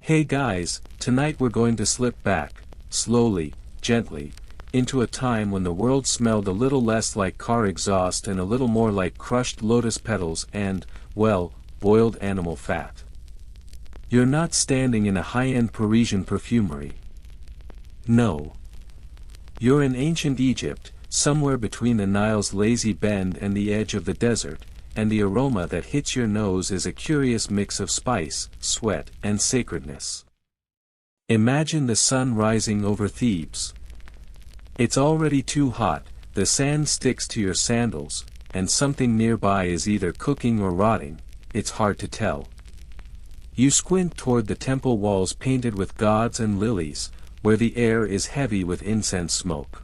Hey guys, tonight we're going to slip back, slowly, gently, into a time when the world smelled a little less like car exhaust and a little more like crushed lotus petals and, well, boiled animal fat. You're not standing in a high-end Parisian perfumery. No. You're in ancient Egypt, somewhere between the Nile's lazy bend and the edge of the desert, and the aroma that hits your nose is a curious mix of spice, sweat, and sacredness. Imagine the sun rising over Thebes. It's already too hot, the sand sticks to your sandals, and something nearby is either cooking or rotting, it's hard to tell. You squint toward the temple walls painted with gods and lilies, where the air is heavy with incense smoke.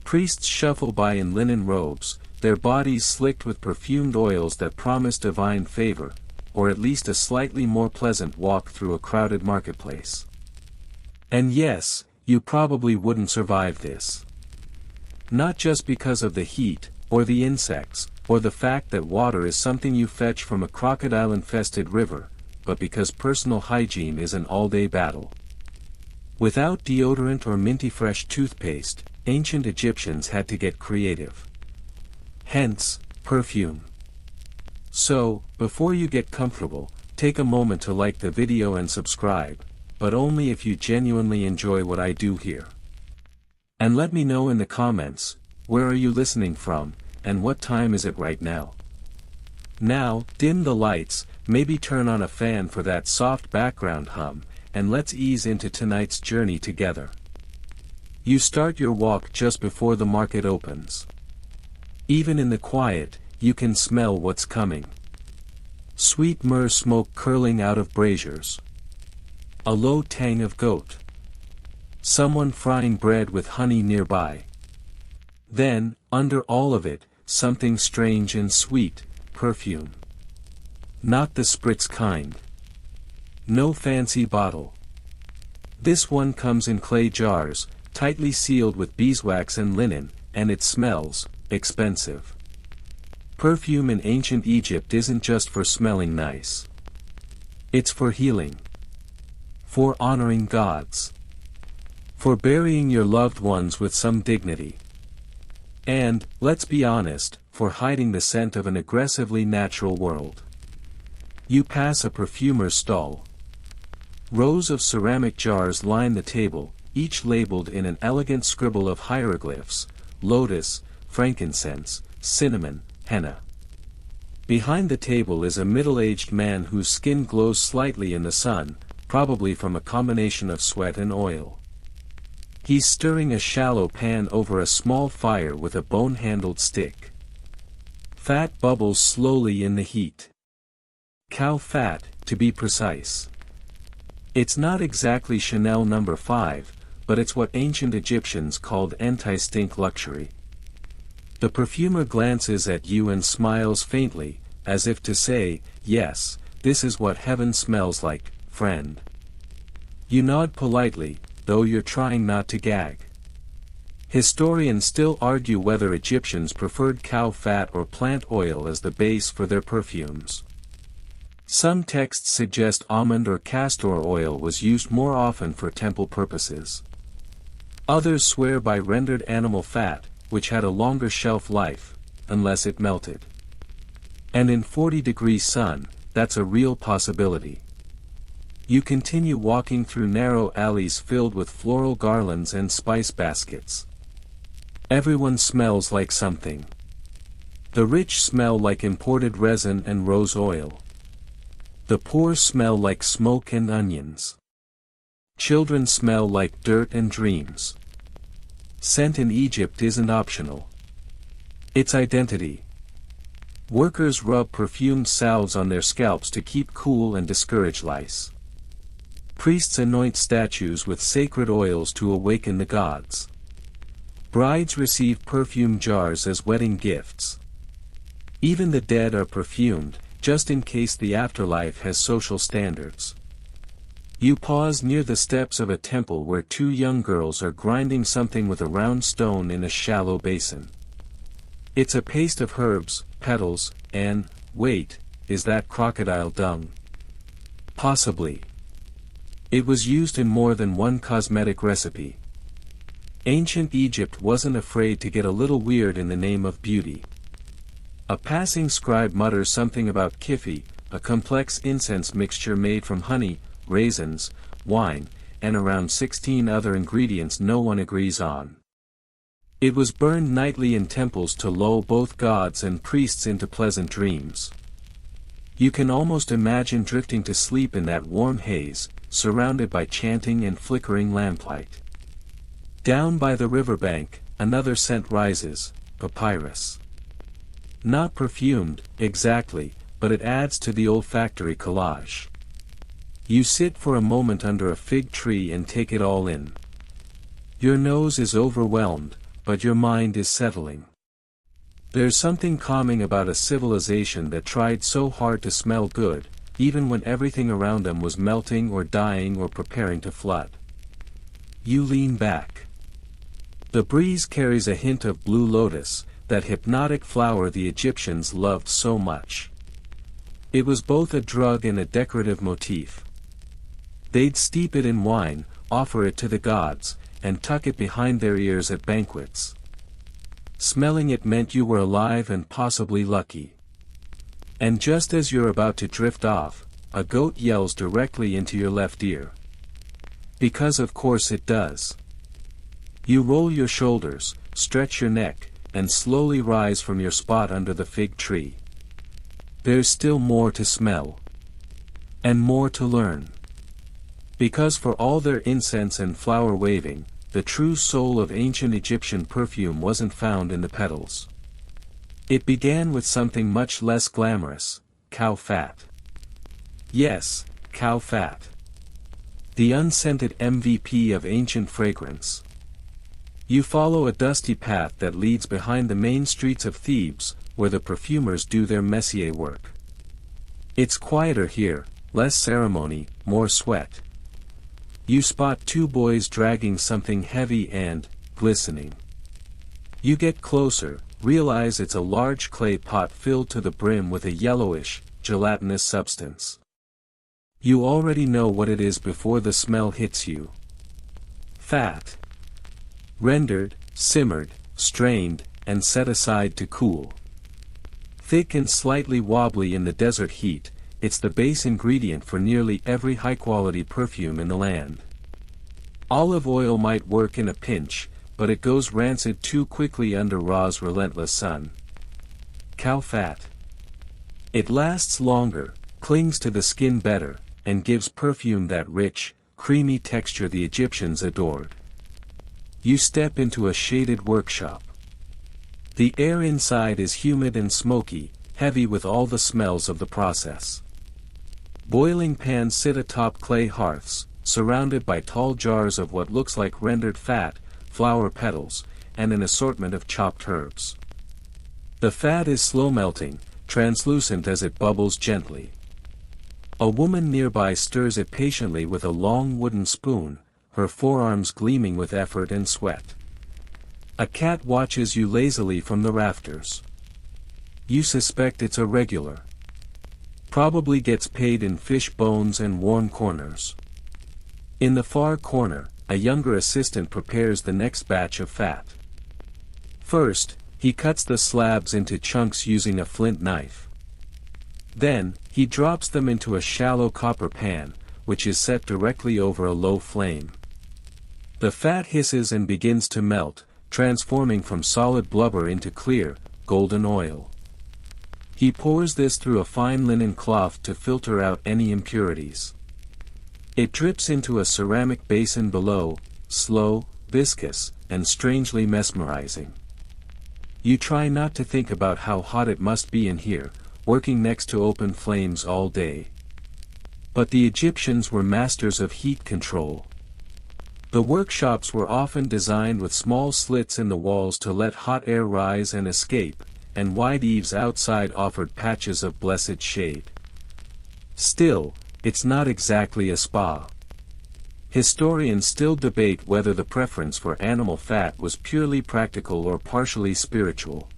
Priests shuffle by in linen robes, their bodies slicked with perfumed oils that promise divine favor, or at least a slightly more pleasant walk through a crowded marketplace. And yes, you probably wouldn't survive this. Not just because of the heat, or the insects, or the fact that water is something you fetch from a crocodile-infested river, but because personal hygiene is an all-day battle. Without deodorant or minty-fresh toothpaste, ancient Egyptians had to get creative. Hence, perfume. So, before you get comfortable, take a moment to like the video and subscribe, but only if you genuinely enjoy what I do here. And let me know in the comments, where are you listening from, and what time is it right now? Now, dim the lights, maybe turn on a fan for that soft background hum, and let's ease into tonight's journey together. You start your walk just before the market opens. Even in the quiet, you can smell what's coming. Sweet myrrh smoke curling out of braziers. A low tang of goat. Someone frying bread with honey nearby. Then, under all of it, something strange and sweet, perfume. Not the spritz kind. No fancy bottle. This one comes in clay jars, tightly sealed with beeswax and linen, and it smells expensive. Perfume in ancient Egypt isn't just for smelling nice. It's for healing. For honoring gods. For burying your loved ones with some dignity. And, let's be honest, for hiding the scent of an aggressively natural world. You pass a perfumer's stall. Rows of ceramic jars line the table, each labeled in an elegant scribble of hieroglyphs: lotus, frankincense, cinnamon, henna. Behind the table is a middle-aged man whose skin glows slightly in the sun, probably from a combination of sweat and oil. He's stirring a shallow pan over a small fire with a bone-handled stick. Fat bubbles slowly in the heat. Cow fat, to be precise. It's not exactly Chanel No. 5, but it's what ancient Egyptians called anti-stink luxury. The perfumer glances at you and smiles faintly, as if to say, yes, this is what heaven smells like, friend. You nod politely, though you're trying not to gag. Historians still argue whether Egyptians preferred cow fat or plant oil as the base for their perfumes. Some texts suggest almond or castor oil was used more often for temple purposes. Others swear by rendered animal fat, which had a longer shelf life, unless it melted. And in 40-degree sun, that's a real possibility. You continue walking through narrow alleys filled with floral garlands and spice baskets. Everyone smells like something. The rich smell like imported resin and rose oil. The poor smell like smoke and onions. Children smell like dirt and dreams. Scent in Egypt isn't optional. It's identity. Workers rub perfumed salves on their scalps to keep cool and discourage lice. Priests anoint statues with sacred oils to awaken the gods. Brides receive perfume jars as wedding gifts. Even the dead are perfumed, just in case the afterlife has social standards. You pause near the steps of a temple where two young girls are grinding something with a round stone in a shallow basin. It's a paste of herbs, petals, and, wait, is that crocodile dung? Possibly. It was used in more than one cosmetic recipe. Ancient Egypt wasn't afraid to get a little weird in the name of beauty. A passing scribe mutters something about kifi, a complex incense mixture made from honey, raisins, wine, and around 16 other ingredients no one agrees on. It was burned nightly in temples to lull both gods and priests into pleasant dreams. You can almost imagine drifting to sleep in that warm haze, surrounded by chanting and flickering lamplight. Down by the riverbank, another scent rises, papyrus. Not perfumed, exactly, but it adds to the olfactory collage. You sit for a moment under a fig tree and take it all in. Your nose is overwhelmed, but your mind is settling. There's something calming about a civilization that tried so hard to smell good, even when everything around them was melting or dying or preparing to flood. You lean back. The breeze carries a hint of blue lotus, that hypnotic flower the Egyptians loved so much. It was both a drug and a decorative motif. They'd steep it in wine, offer it to the gods, and tuck it behind their ears at banquets. Smelling it meant you were alive and possibly lucky. And just as you're about to drift off, a goat yells directly into your left ear. Because of course it does. You roll your shoulders, stretch your neck, and slowly rise from your spot under the fig tree. There's still more to smell. And more to learn. Because for all their incense and flower waving, the true soul of ancient Egyptian perfume wasn't found in the petals. It began with something much less glamorous, cow fat. Yes, cow fat. The unscented MVP of ancient fragrance. You follow a dusty path that leads behind the main streets of Thebes, where the perfumers do their messier work. It's quieter here, less ceremony, more sweat. You spot two boys dragging something heavy and glistening. You get closer, realize it's a large clay pot filled to the brim with a yellowish, gelatinous substance. You already know what it is before the smell hits you. Fat. Rendered, simmered, strained, and set aside to cool. Thick and slightly wobbly in the desert heat, it's the base ingredient for nearly every high-quality perfume in the land. Olive oil might work in a pinch, but it goes rancid too quickly under Ra's relentless sun. Cow fat. It lasts longer, clings to the skin better, and gives perfume that rich, creamy texture the Egyptians adored. You step into a shaded workshop. The air inside is humid and smoky, heavy with all the smells of the process. Boiling pans sit atop clay hearths, surrounded by tall jars of what looks like rendered fat, flower petals, and an assortment of chopped herbs. The fat is slow melting, translucent as it bubbles gently. A woman nearby stirs it patiently with a long wooden spoon, her forearms gleaming with effort and sweat. A cat watches you lazily from the rafters. You suspect it's a regular. Probably gets paid in fish bones and warm corners. In the far corner, a younger assistant prepares the next batch of fat. First, he cuts the slabs into chunks using a flint knife. Then, he drops them into a shallow copper pan, which is set directly over a low flame. The fat hisses and begins to melt, transforming from solid blubber into clear, golden oil. He pours this through a fine linen cloth to filter out any impurities. It drips into a ceramic basin below, slow, viscous, and strangely mesmerizing. You try not to think about how hot it must be in here, working next to open flames all day. But the Egyptians were masters of heat control. The workshops were often designed with small slits in the walls to let hot air rise and escape, and wide eaves outside offered patches of blessed shade. Still, it's not exactly a spa. Historians still debate whether the preference for animal fat was purely practical or partially spiritual.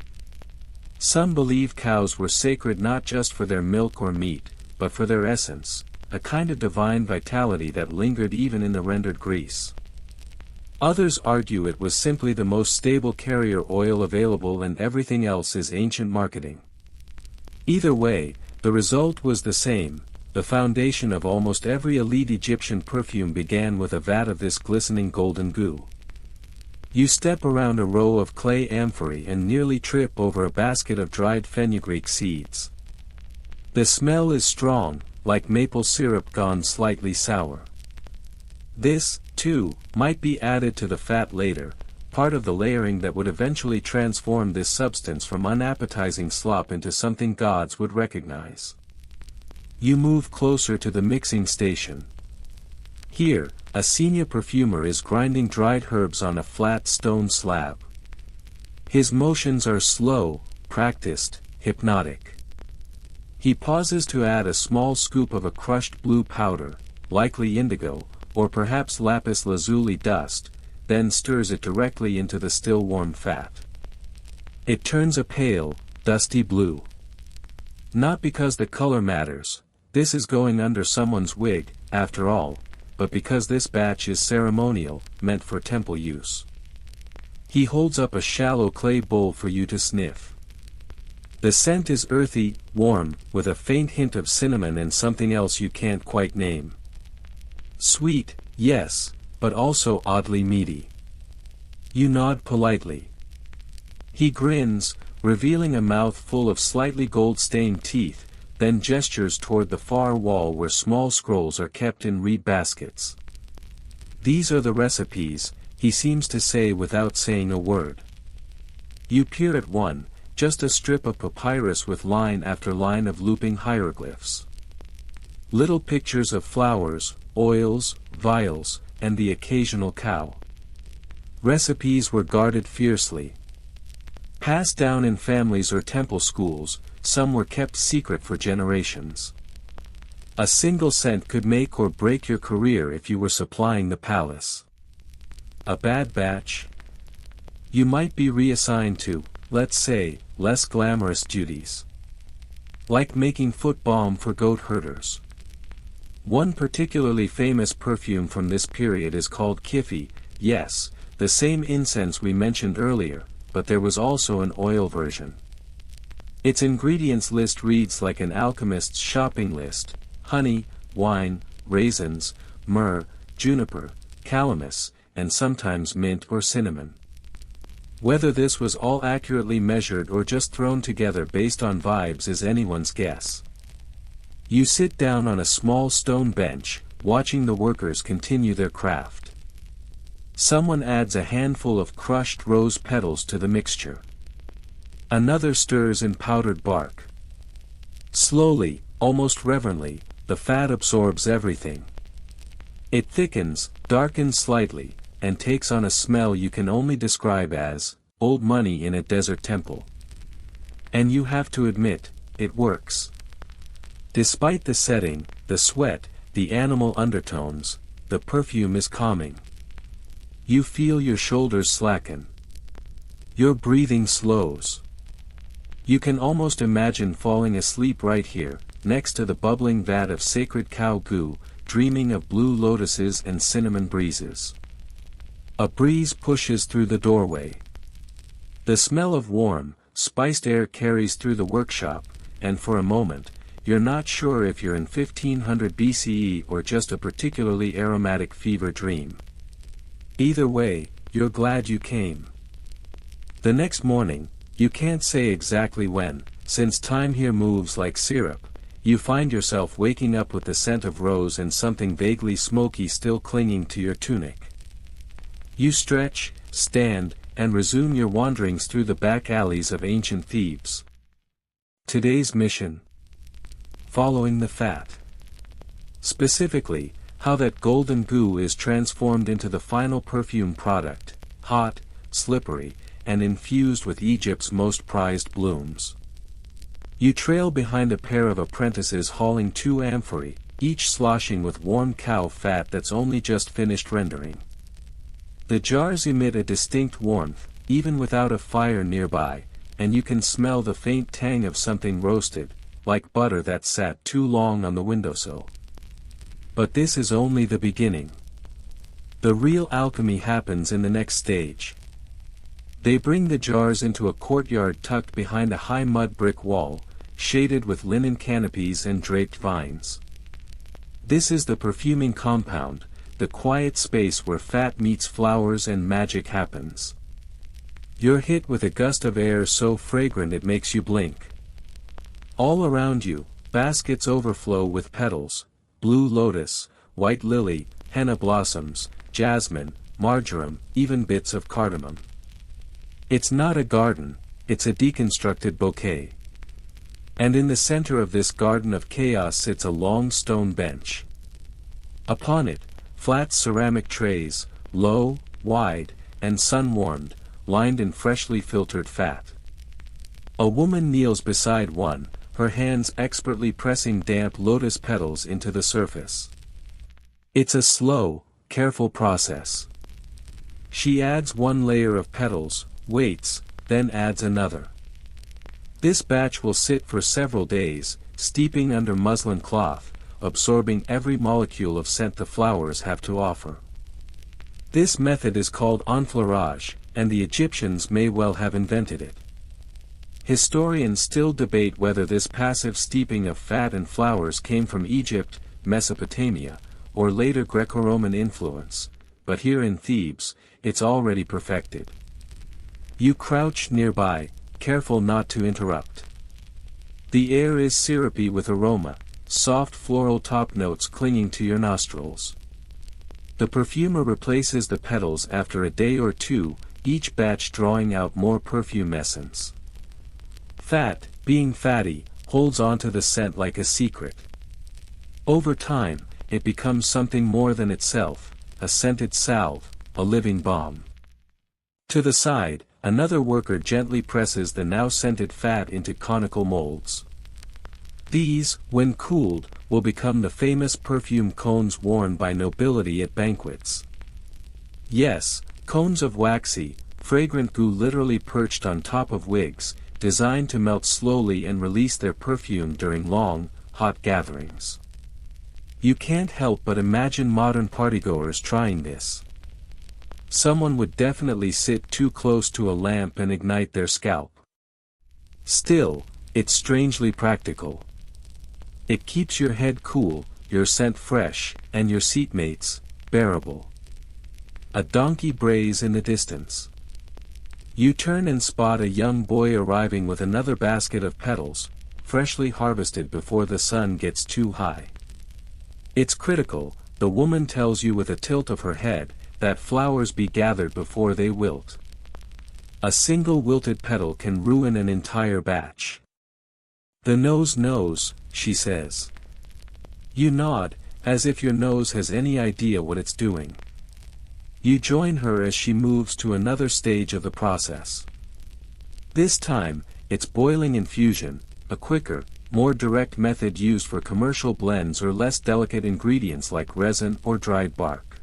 Some believe cows were sacred not just for their milk or meat, but for their essence, a kind of divine vitality that lingered even in the rendered grease. Others argue it was simply the most stable carrier oil available and everything else is ancient marketing. Either way, the result was the same. The foundation of almost every elite Egyptian perfume began with a vat of this glistening golden goo. You step around a row of clay amphorae and nearly trip over a basket of dried fenugreek seeds. The smell is strong, like maple syrup gone slightly sour. This, too, might be added to the fat later, part of the layering that would eventually transform this substance from unappetizing slop into something gods would recognize. You move closer to the mixing station. Here, a senior perfumer is grinding dried herbs on a flat stone slab. His motions are slow, practiced, hypnotic. He pauses to add a small scoop of a crushed blue powder, likely indigo, or perhaps lapis lazuli dust, then stirs it directly into the still warm fat. It turns a pale, dusty blue. Not because the color matters. This is going under someone's wig, after all, but because this batch is ceremonial, meant for temple use. He holds up a shallow clay bowl for you to sniff. The scent is earthy, warm, with a faint hint of cinnamon and something else you can't quite name. Sweet, yes, but also oddly meaty. You nod politely. He grins, revealing a mouth full of slightly gold-stained teeth, then gestures toward the far wall where small scrolls are kept in reed baskets. These are the recipes, he seems to say without saying a word. You peer at one, just a strip of papyrus with line after line of looping hieroglyphs. Little pictures of flowers, oils, vials, and the occasional cow. Recipes were guarded fiercely. Passed down in families or temple schools, some were kept secret for generations. A single scent could make or break your career if you were supplying the palace. A bad batch? You might be reassigned to, let's say, less glamorous duties. Like making foot balm for goat herders. One particularly famous perfume from this period is called Kifi, yes, the same incense we mentioned earlier, but there was also an oil version. Its ingredients list reads like an alchemist's shopping list: honey, wine, raisins, myrrh, juniper, calamus, and sometimes mint or cinnamon. Whether this was all accurately measured or just thrown together based on vibes is anyone's guess. You sit down on a small stone bench, watching the workers continue their craft. Someone adds a handful of crushed rose petals to the mixture. Another stirs in powdered bark. Slowly, almost reverently, the fat absorbs everything. It thickens, darkens slightly, and takes on a smell you can only describe as old money in a desert temple. And you have to admit, it works. Despite the setting, the sweat, the animal undertones, the perfume is calming. You feel your shoulders slacken. Your breathing slows. You can almost imagine falling asleep right here, next to the bubbling vat of sacred cow goo, dreaming of blue lotuses and cinnamon breezes. A breeze pushes through the doorway. The smell of warm, spiced air carries through the workshop, and for a moment, you're not sure if you're in 1500 BCE or just a particularly aromatic fever dream. Either way, you're glad you came. The next morning, you can't say exactly when, since time here moves like syrup, you find yourself waking up with the scent of rose and something vaguely smoky still clinging to your tunic. You stretch, stand, and resume your wanderings through the back alleys of ancient Thebes. Today's mission: following the fat. Specifically, how that golden goo is transformed into the final perfume product, hot, slippery, and infused with Egypt's most prized blooms. You trail behind a pair of apprentices hauling 2 amphorae, each sloshing with warm cow fat that's only just finished rendering. The jars emit a distinct warmth, even without a fire nearby, and you can smell the faint tang of something roasted, like butter that sat too long on the windowsill. But this is only the beginning. The real alchemy happens in the next stage. They bring the jars into a courtyard tucked behind a high mud brick wall, shaded with linen canopies and draped vines. This is the perfuming compound, the quiet space where fat meets flowers and magic happens. You're hit with a gust of air so fragrant it makes you blink. All around you, baskets overflow with petals, blue lotus, white lily, henna blossoms, jasmine, marjoram, even bits of cardamom. It's not a garden, it's a deconstructed bouquet. And in the center of this garden of chaos sits a long stone bench. Upon it, flat ceramic trays, low, wide, and sun-warmed, lined in freshly filtered fat. A woman kneels beside one, her hands expertly pressing damp lotus petals into the surface. It's a slow, careful process. She adds one layer of petals, waits, then adds another. This batch will sit for several days, steeping under muslin cloth, absorbing every molecule of scent the flowers have to offer. This method is called enfleurage, and the Egyptians may well have invented it. Historians still debate whether this passive steeping of fat and flowers came from Egypt, Mesopotamia, or later Greco-Roman influence, but here in Thebes, it's already perfected. You crouch nearby, careful not to interrupt. The air is syrupy with aroma, soft floral top notes clinging to your nostrils. The perfumer replaces the petals after a day or two, each batch drawing out more perfume essence. Fat, being fatty, holds onto the scent like a secret. Over time, it becomes something more than itself, a scented salve, a living balm. To the side, another worker gently presses the now scented fat into conical molds. These, when cooled, will become the famous perfume cones worn by nobility at banquets. Yes, cones of waxy, fragrant goo literally perched on top of wigs, designed to melt slowly and release their perfume during long, hot gatherings. You can't help but imagine modern partygoers trying this. Someone would definitely sit too close to a lamp and ignite their scalp. Still, it's strangely practical. It keeps your head cool, your scent fresh, and your seatmates, bearable. A donkey brays in the distance. You turn and spot a young boy arriving with another basket of petals, freshly harvested before the sun gets too high. It's critical, the woman tells you with a tilt of her head, that flowers be gathered before they wilt. A single wilted petal can ruin an entire batch. The nose knows, she says. You nod, as if your nose has any idea what it's doing. You join her as she moves to another stage of the process. This time, it's boiling infusion, a quicker, more direct method used for commercial blends or less delicate ingredients like resin or dried bark.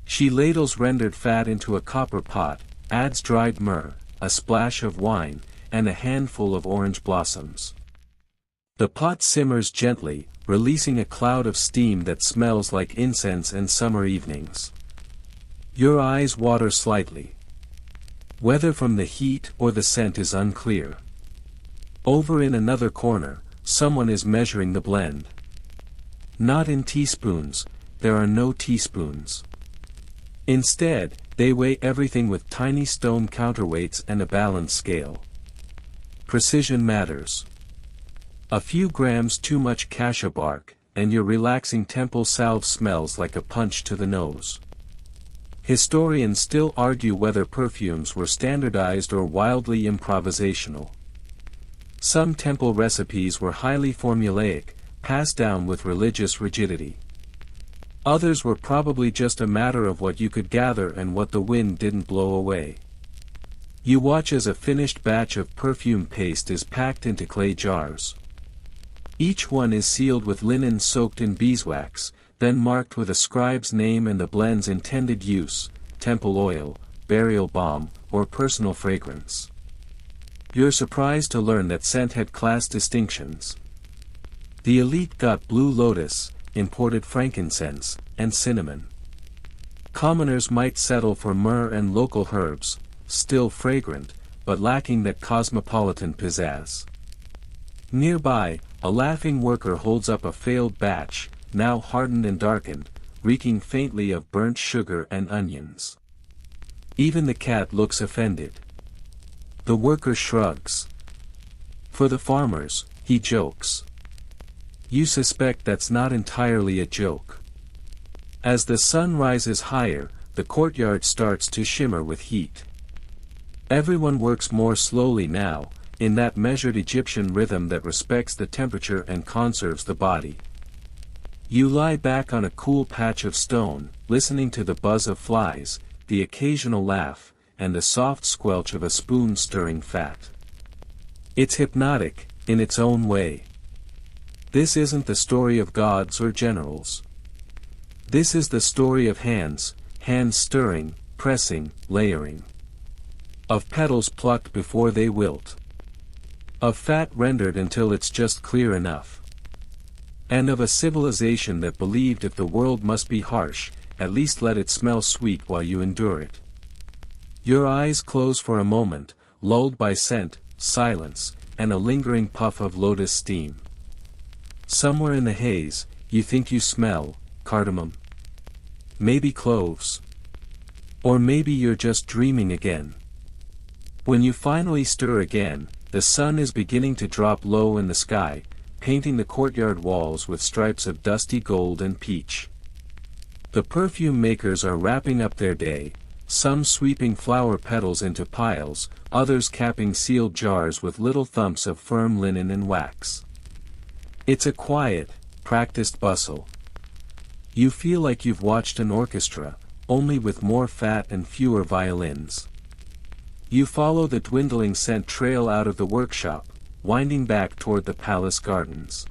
She ladles rendered fat into a copper pot, adds dried myrrh, a splash of wine, and a handful of orange blossoms. The pot simmers gently, releasing a cloud of steam that smells like incense and summer evenings. Your eyes water slightly. Whether from the heat or the scent is unclear. Over in another corner, someone is measuring the blend. Not in teaspoons, there are no teaspoons. Instead, they weigh everything with tiny stone counterweights and a balance scale. Precision matters. A few grams too much cassia bark, and your relaxing temple salve smells like a punch to the nose. Historians still argue whether perfumes were standardized or wildly improvisational. Some temple recipes were highly formulaic, passed down with religious rigidity. Others were probably just a matter of what you could gather and what the wind didn't blow away. You watch as a finished batch of perfume paste is packed into clay jars. Each one is sealed with linen soaked in beeswax, then marked with a scribe's name and the blend's intended use, temple oil, burial balm, or personal fragrance. You're surprised to learn that scent had class distinctions. The elite got blue lotus, imported frankincense, and cinnamon. Commoners might settle for myrrh and local herbs, still fragrant, but lacking that cosmopolitan pizzazz. Nearby, a laughing worker holds up a failed batch, now hardened and darkened, reeking faintly of burnt sugar and onions. Even the cat looks offended. The worker shrugs. For the farmers, he jokes. You suspect that's not entirely a joke. As the sun rises higher, the courtyard starts to shimmer with heat. Everyone works more slowly now, in that measured Egyptian rhythm that respects the temperature and conserves the body. You lie back on a cool patch of stone, listening to the buzz of flies, the occasional laugh, and the soft squelch of a spoon stirring fat. It's hypnotic, in its own way. This isn't the story of gods or generals. This is the story of hands stirring, pressing, layering. Of petals plucked before they wilt. Of fat rendered until it's just clear enough. And of a civilization that believed if the world must be harsh, at least let it smell sweet while you endure it. Your eyes close for a moment, lulled by scent, silence, and a lingering puff of lotus steam. Somewhere in the haze, you think you smell cardamom. Maybe cloves. Or maybe you're just dreaming again. When you finally stir again, the sun is beginning to drop low in the sky, painting the courtyard walls with stripes of dusty gold and peach. The perfume makers are wrapping up their day, some sweeping flower petals into piles, others capping sealed jars with little thumps of firm linen and wax. It's a quiet, practiced bustle. You feel like you've watched an orchestra, only with more fat and fewer violins. You follow the dwindling scent trail out of the workshop, winding back toward the palace gardens.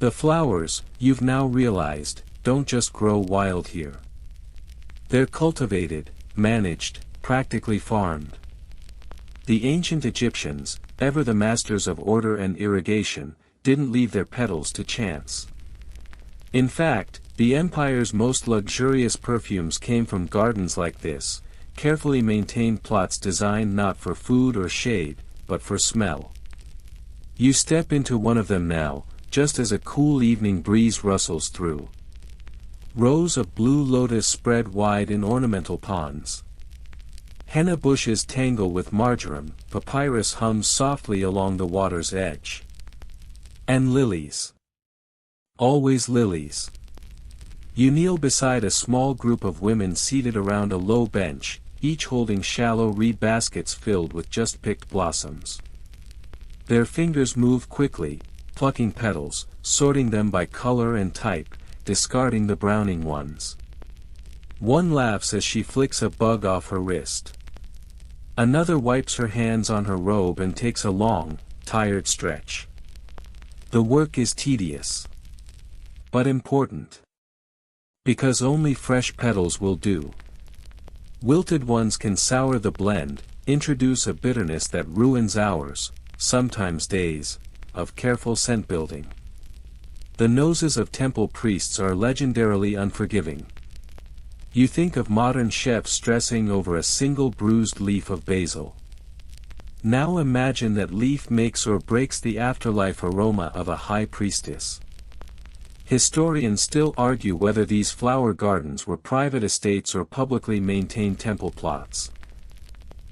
The flowers, you've now realized, don't just grow wild here. They're cultivated, managed, practically farmed. The ancient Egyptians, ever the masters of order and irrigation, didn't leave their petals to chance. In fact, the empire's most luxurious perfumes came from gardens like this, carefully maintained plots designed not for food or shade, but for smell. You step into one of them now, just as a cool evening breeze rustles through. Rows of blue lotus spread wide in ornamental ponds. Henna bushes tangle with marjoram, papyrus hums softly along the water's edge. And lilies. Always lilies. You kneel beside a small group of women seated around a low bench, each holding shallow reed baskets filled with just picked blossoms. Their fingers move quickly, plucking petals, sorting them by color and type, discarding the browning ones. One laughs as she flicks a bug off her wrist. Another wipes her hands on her robe and takes a long, tired stretch. The work is tedious. But important. Because only fresh petals will do. Wilted ones can sour the blend, introduce a bitterness that ruins hours, sometimes days, of careful scent building. The noses of temple priests are legendarily unforgiving. You think of modern chefs stressing over a single bruised leaf of basil. Now imagine that leaf makes or breaks the afterlife aroma of a high priestess. Historians still argue whether these flower gardens were private estates or publicly maintained temple plots.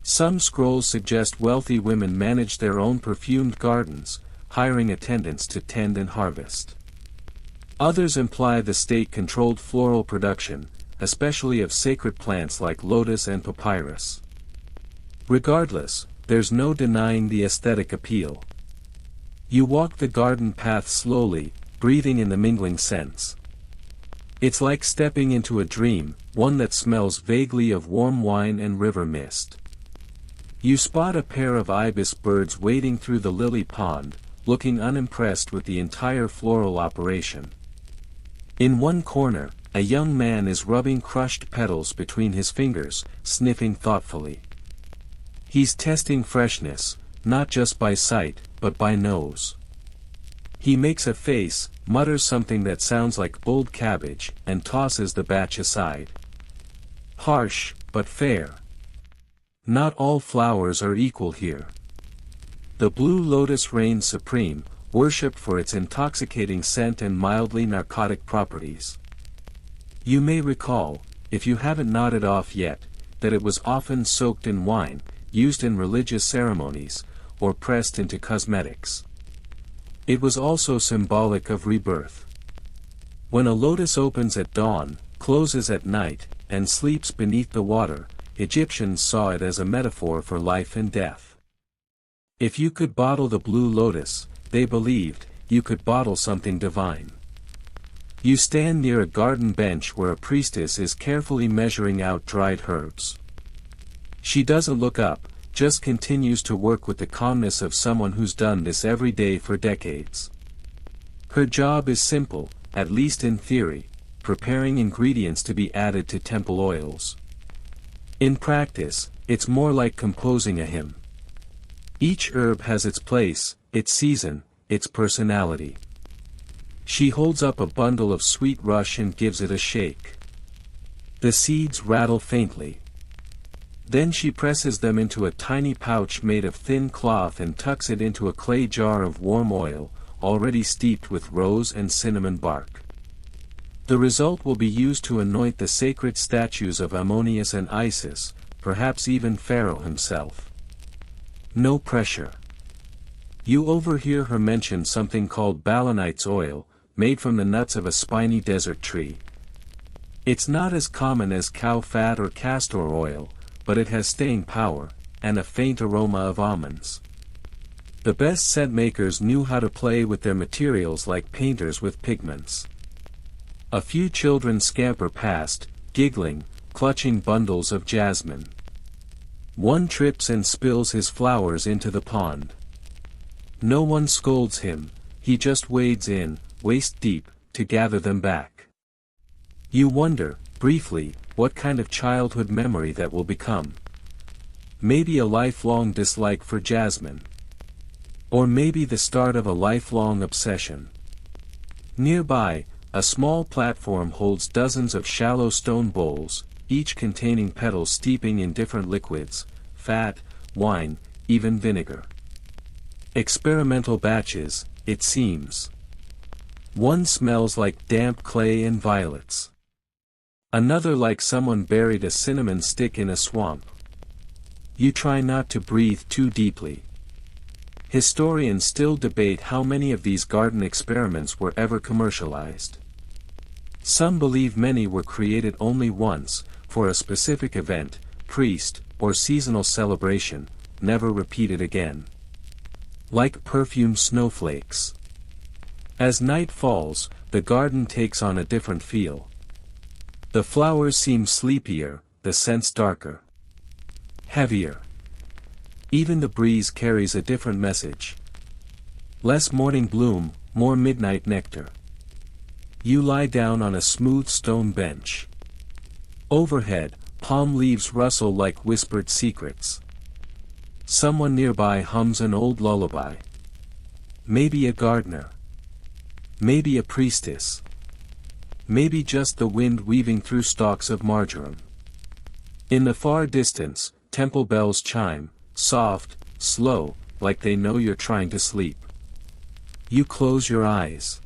Some scrolls suggest wealthy women managed their own perfumed gardens, hiring attendants to tend and harvest. Others imply the state controlled floral production, especially of sacred plants like lotus and papyrus. Regardless, there's no denying the aesthetic appeal. You walk the garden path slowly, breathing in the mingling scents. It's like stepping into a dream, one that smells vaguely of warm wine and river mist. You spot a pair of ibis birds wading through the lily pond, looking unimpressed with the entire floral operation. In one corner, a young man is rubbing crushed petals between his fingers, sniffing thoughtfully. He's testing freshness, not just by sight, but by nose. He makes a face, mutters something that sounds like old cabbage, and tosses the batch aside. Harsh, but fair. Not all flowers are equal here. The blue lotus reigns supreme, worshipped for its intoxicating scent and mildly narcotic properties. You may recall, if you haven't nodded off yet, that it was often soaked in wine, used in religious ceremonies, or pressed into cosmetics. It was also symbolic of rebirth. When a lotus opens at dawn, closes at night, and sleeps beneath the water, Egyptians saw it as a metaphor for life and death. If you could bottle the blue lotus, they believed, you could bottle something divine. You stand near a garden bench where a priestess is carefully measuring out dried herbs. She doesn't look up, just continues to work with the calmness of someone who's done this every day for decades. Her job is simple, at least in theory, preparing ingredients to be added to temple oils. In practice, it's more like composing a hymn. Each herb has its place, its season, its personality. She holds up a bundle of sweet rush and gives it a shake. The seeds rattle faintly. Then she presses them into a tiny pouch made of thin cloth and tucks it into a clay jar of warm oil, already steeped with rose and cinnamon bark. The result will be used to anoint the sacred statues of Ammonius and Isis, perhaps even Pharaoh himself. No pressure. You overhear her mention something called balanite's oil, made from the nuts of a spiny desert tree. It's not as common as cow fat or castor oil, but it has staying power, and a faint aroma of almonds. The best scent makers knew how to play with their materials like painters with pigments. A few children scamper past, giggling, clutching bundles of jasmine. One trips and spills his flowers into the pond. No one scolds him, he just wades in, waist deep, to gather them back. You wonder, briefly, what kind of childhood memory that will become. Maybe a lifelong dislike for jasmine. Or maybe the start of a lifelong obsession. Nearby, a small platform holds dozens of shallow stone bowls, each containing petals steeping in different liquids, fat, wine, even vinegar. Experimental batches, it seems. One smells like damp clay and violets. Another like someone buried a cinnamon stick in a swamp. You try not to breathe too deeply. Historians still debate how many of these garden experiments were ever commercialized. Some believe many were created only once, for a specific event, priest, or seasonal celebration, never repeated again. Like perfume snowflakes. As night falls, the garden takes on a different feel. The flowers seem sleepier, the scents darker. Heavier. Even the breeze carries a different message. Less morning bloom, more midnight nectar. You lie down on a smooth stone bench. Overhead, palm leaves rustle like whispered secrets. Someone nearby hums an old lullaby. Maybe a gardener. Maybe a priestess. Maybe just the wind weaving through stalks of marjoram. In the far distance, temple bells chime, soft, slow, like they know you're trying to sleep. You close your eyes.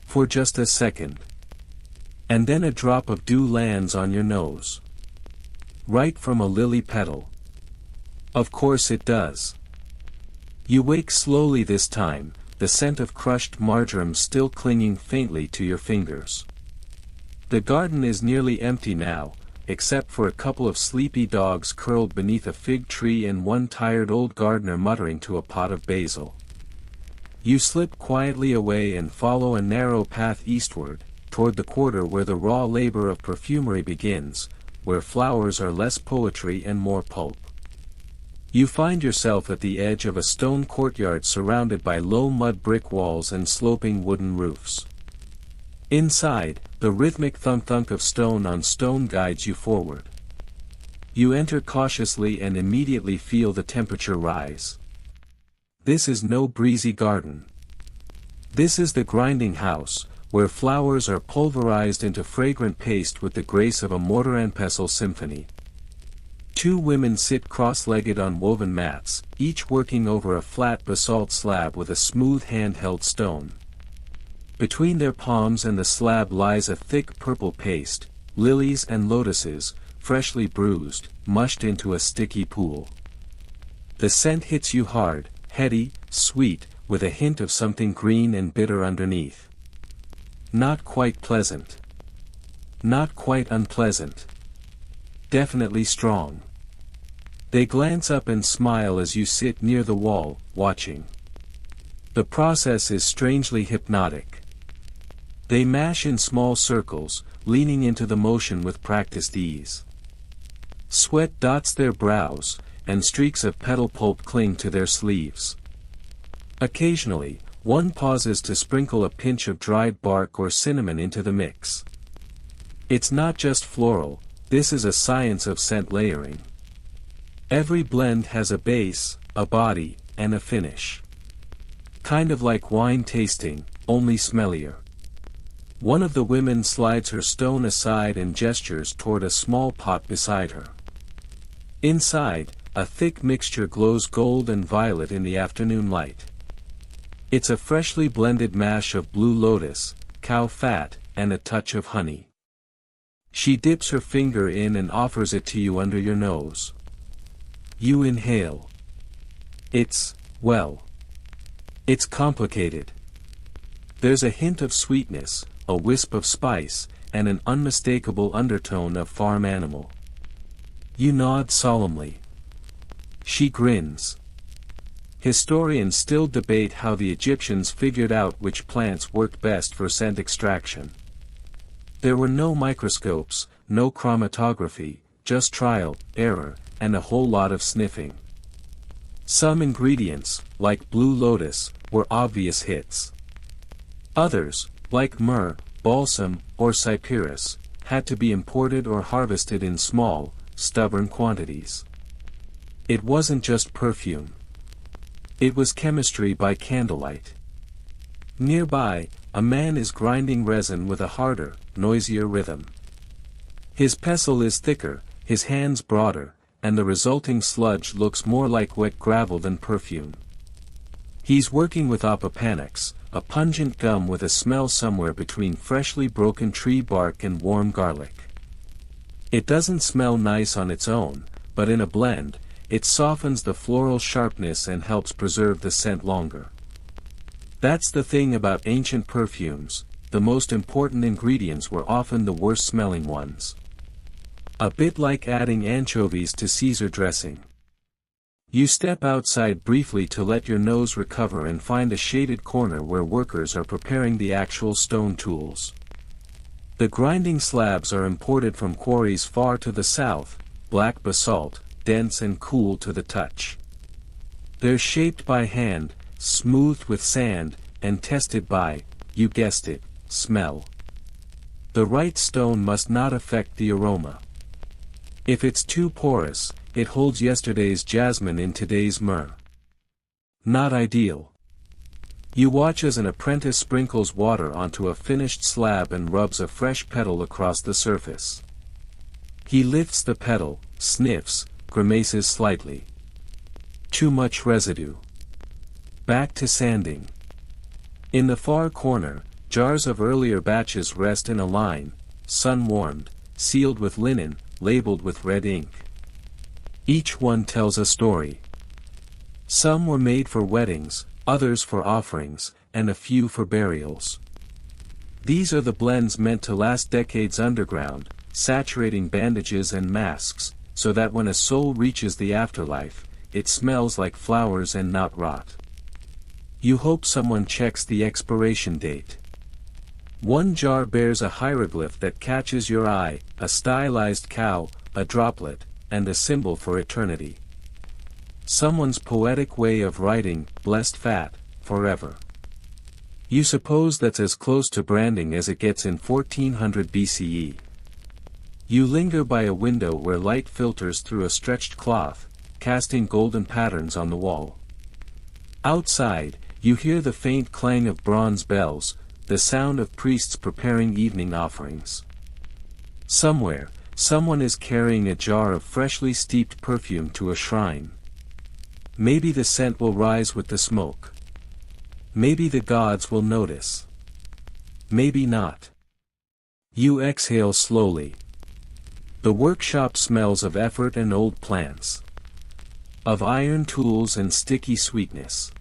For just a second. And then a drop of dew lands on your nose. Right from a lily petal. Of course it does. You wake slowly this time, the scent of crushed marjoram still clinging faintly to your fingers. The garden is nearly empty now, except for a couple of sleepy dogs curled beneath a fig tree and one tired old gardener muttering to a pot of basil. You slip quietly away and follow a narrow path eastward, toward the quarter where the raw labor of perfumery begins, where flowers are less poetry and more pulp. You find yourself at the edge of a stone courtyard surrounded by low mud brick walls and sloping wooden roofs. Inside, the rhythmic thunk-thunk of stone on stone guides you forward. You enter cautiously and immediately feel the temperature rise. This is no breezy garden. This is the grinding house, where flowers are pulverized into fragrant paste with the grace of a mortar and pestle symphony. Two women sit cross-legged on woven mats, each working over a flat basalt slab with a smooth hand-held stone. Between their palms and the slab lies a thick purple paste, lilies and lotuses, freshly bruised, mushed into a sticky pool. The scent hits you hard, heady, sweet, with a hint of something green and bitter underneath. Not quite pleasant. Not quite unpleasant. Definitely strong. They glance up and smile as you sit near the wall, watching. The process is strangely hypnotic. They mash in small circles, leaning into the motion with practiced ease. Sweat dots their brows, and streaks of petal pulp cling to their sleeves. Occasionally, one pauses to sprinkle a pinch of dried bark or cinnamon into the mix. It's not just floral, this is a science of scent layering. Every blend has a base, a body, and a finish. Kind of like wine tasting, only smellier. One of the women slides her stone aside and gestures toward a small pot beside her. Inside, a thick mixture glows gold and violet in the afternoon light. It's a freshly blended mash of blue lotus, cow fat, and a touch of honey. She dips her finger in and offers it to you under your nose. You inhale. It's complicated. There's a hint of sweetness, a wisp of spice, and an unmistakable undertone of farm animal. You nod solemnly. She grins. Historians still debate how the Egyptians figured out which plants worked best for scent extraction. There were no microscopes, no chromatography, just trial, error, and a whole lot of sniffing. Some ingredients, like blue lotus, were obvious hits. Others, like myrrh, balsam, or cyperus, had to be imported or harvested in small, stubborn quantities. It wasn't just perfume. It was chemistry by candlelight. Nearby, a man is grinding resin with a harder, noisier rhythm. His pestle is thicker, his hands broader, and the resulting sludge looks more like wet gravel than perfume. He's working with opopanax, a pungent gum with a smell somewhere between freshly broken tree bark and warm garlic. It doesn't smell nice on its own, but in a blend, it softens the floral sharpness and helps preserve the scent longer. That's the thing about ancient perfumes, the most important ingredients were often the worst smelling ones. A bit like adding anchovies to Caesar dressing. You step outside briefly to let your nose recover and find a shaded corner where workers are preparing the actual stone tools. The grinding slabs are imported from quarries far to the south, black basalt, dense and cool to the touch. They're shaped by hand, smoothed with sand, and tested by, you guessed it, smell. The right stone must not affect the aroma. If it's too porous, it holds yesterday's jasmine in today's myrrh. Not ideal. You watch as an apprentice sprinkles water onto a finished slab and rubs a fresh petal across the surface. He lifts the petal, sniffs, grimaces slightly. Too much residue. Back to sanding. In the far corner, jars of earlier batches rest in a line, sun-warmed, sealed with linen, labeled with red ink. Each one tells a story. Some were made for weddings, others for offerings, and a few for burials. These are the blends meant to last decades underground, saturating bandages and masks, so that when a soul reaches the afterlife, it smells like flowers and not rot. You hope someone checks the expiration date. One jar bears a hieroglyph that catches your eye, a stylized cow, a droplet, and a symbol for eternity. Someone's poetic way of writing, blessed fat, forever. You suppose that's as close to branding as it gets in 1400 BCE. You linger by a window where light filters through a stretched cloth, casting golden patterns on the wall. Outside, You hear the faint clang of bronze bells, the sound of priests preparing evening offerings. Somewhere, someone is carrying a jar of freshly steeped perfume to a shrine. Maybe the scent will rise with the smoke. Maybe the gods will notice. Maybe not. You exhale slowly. The workshop smells of effort and old plants. Of iron tools and sticky sweetness.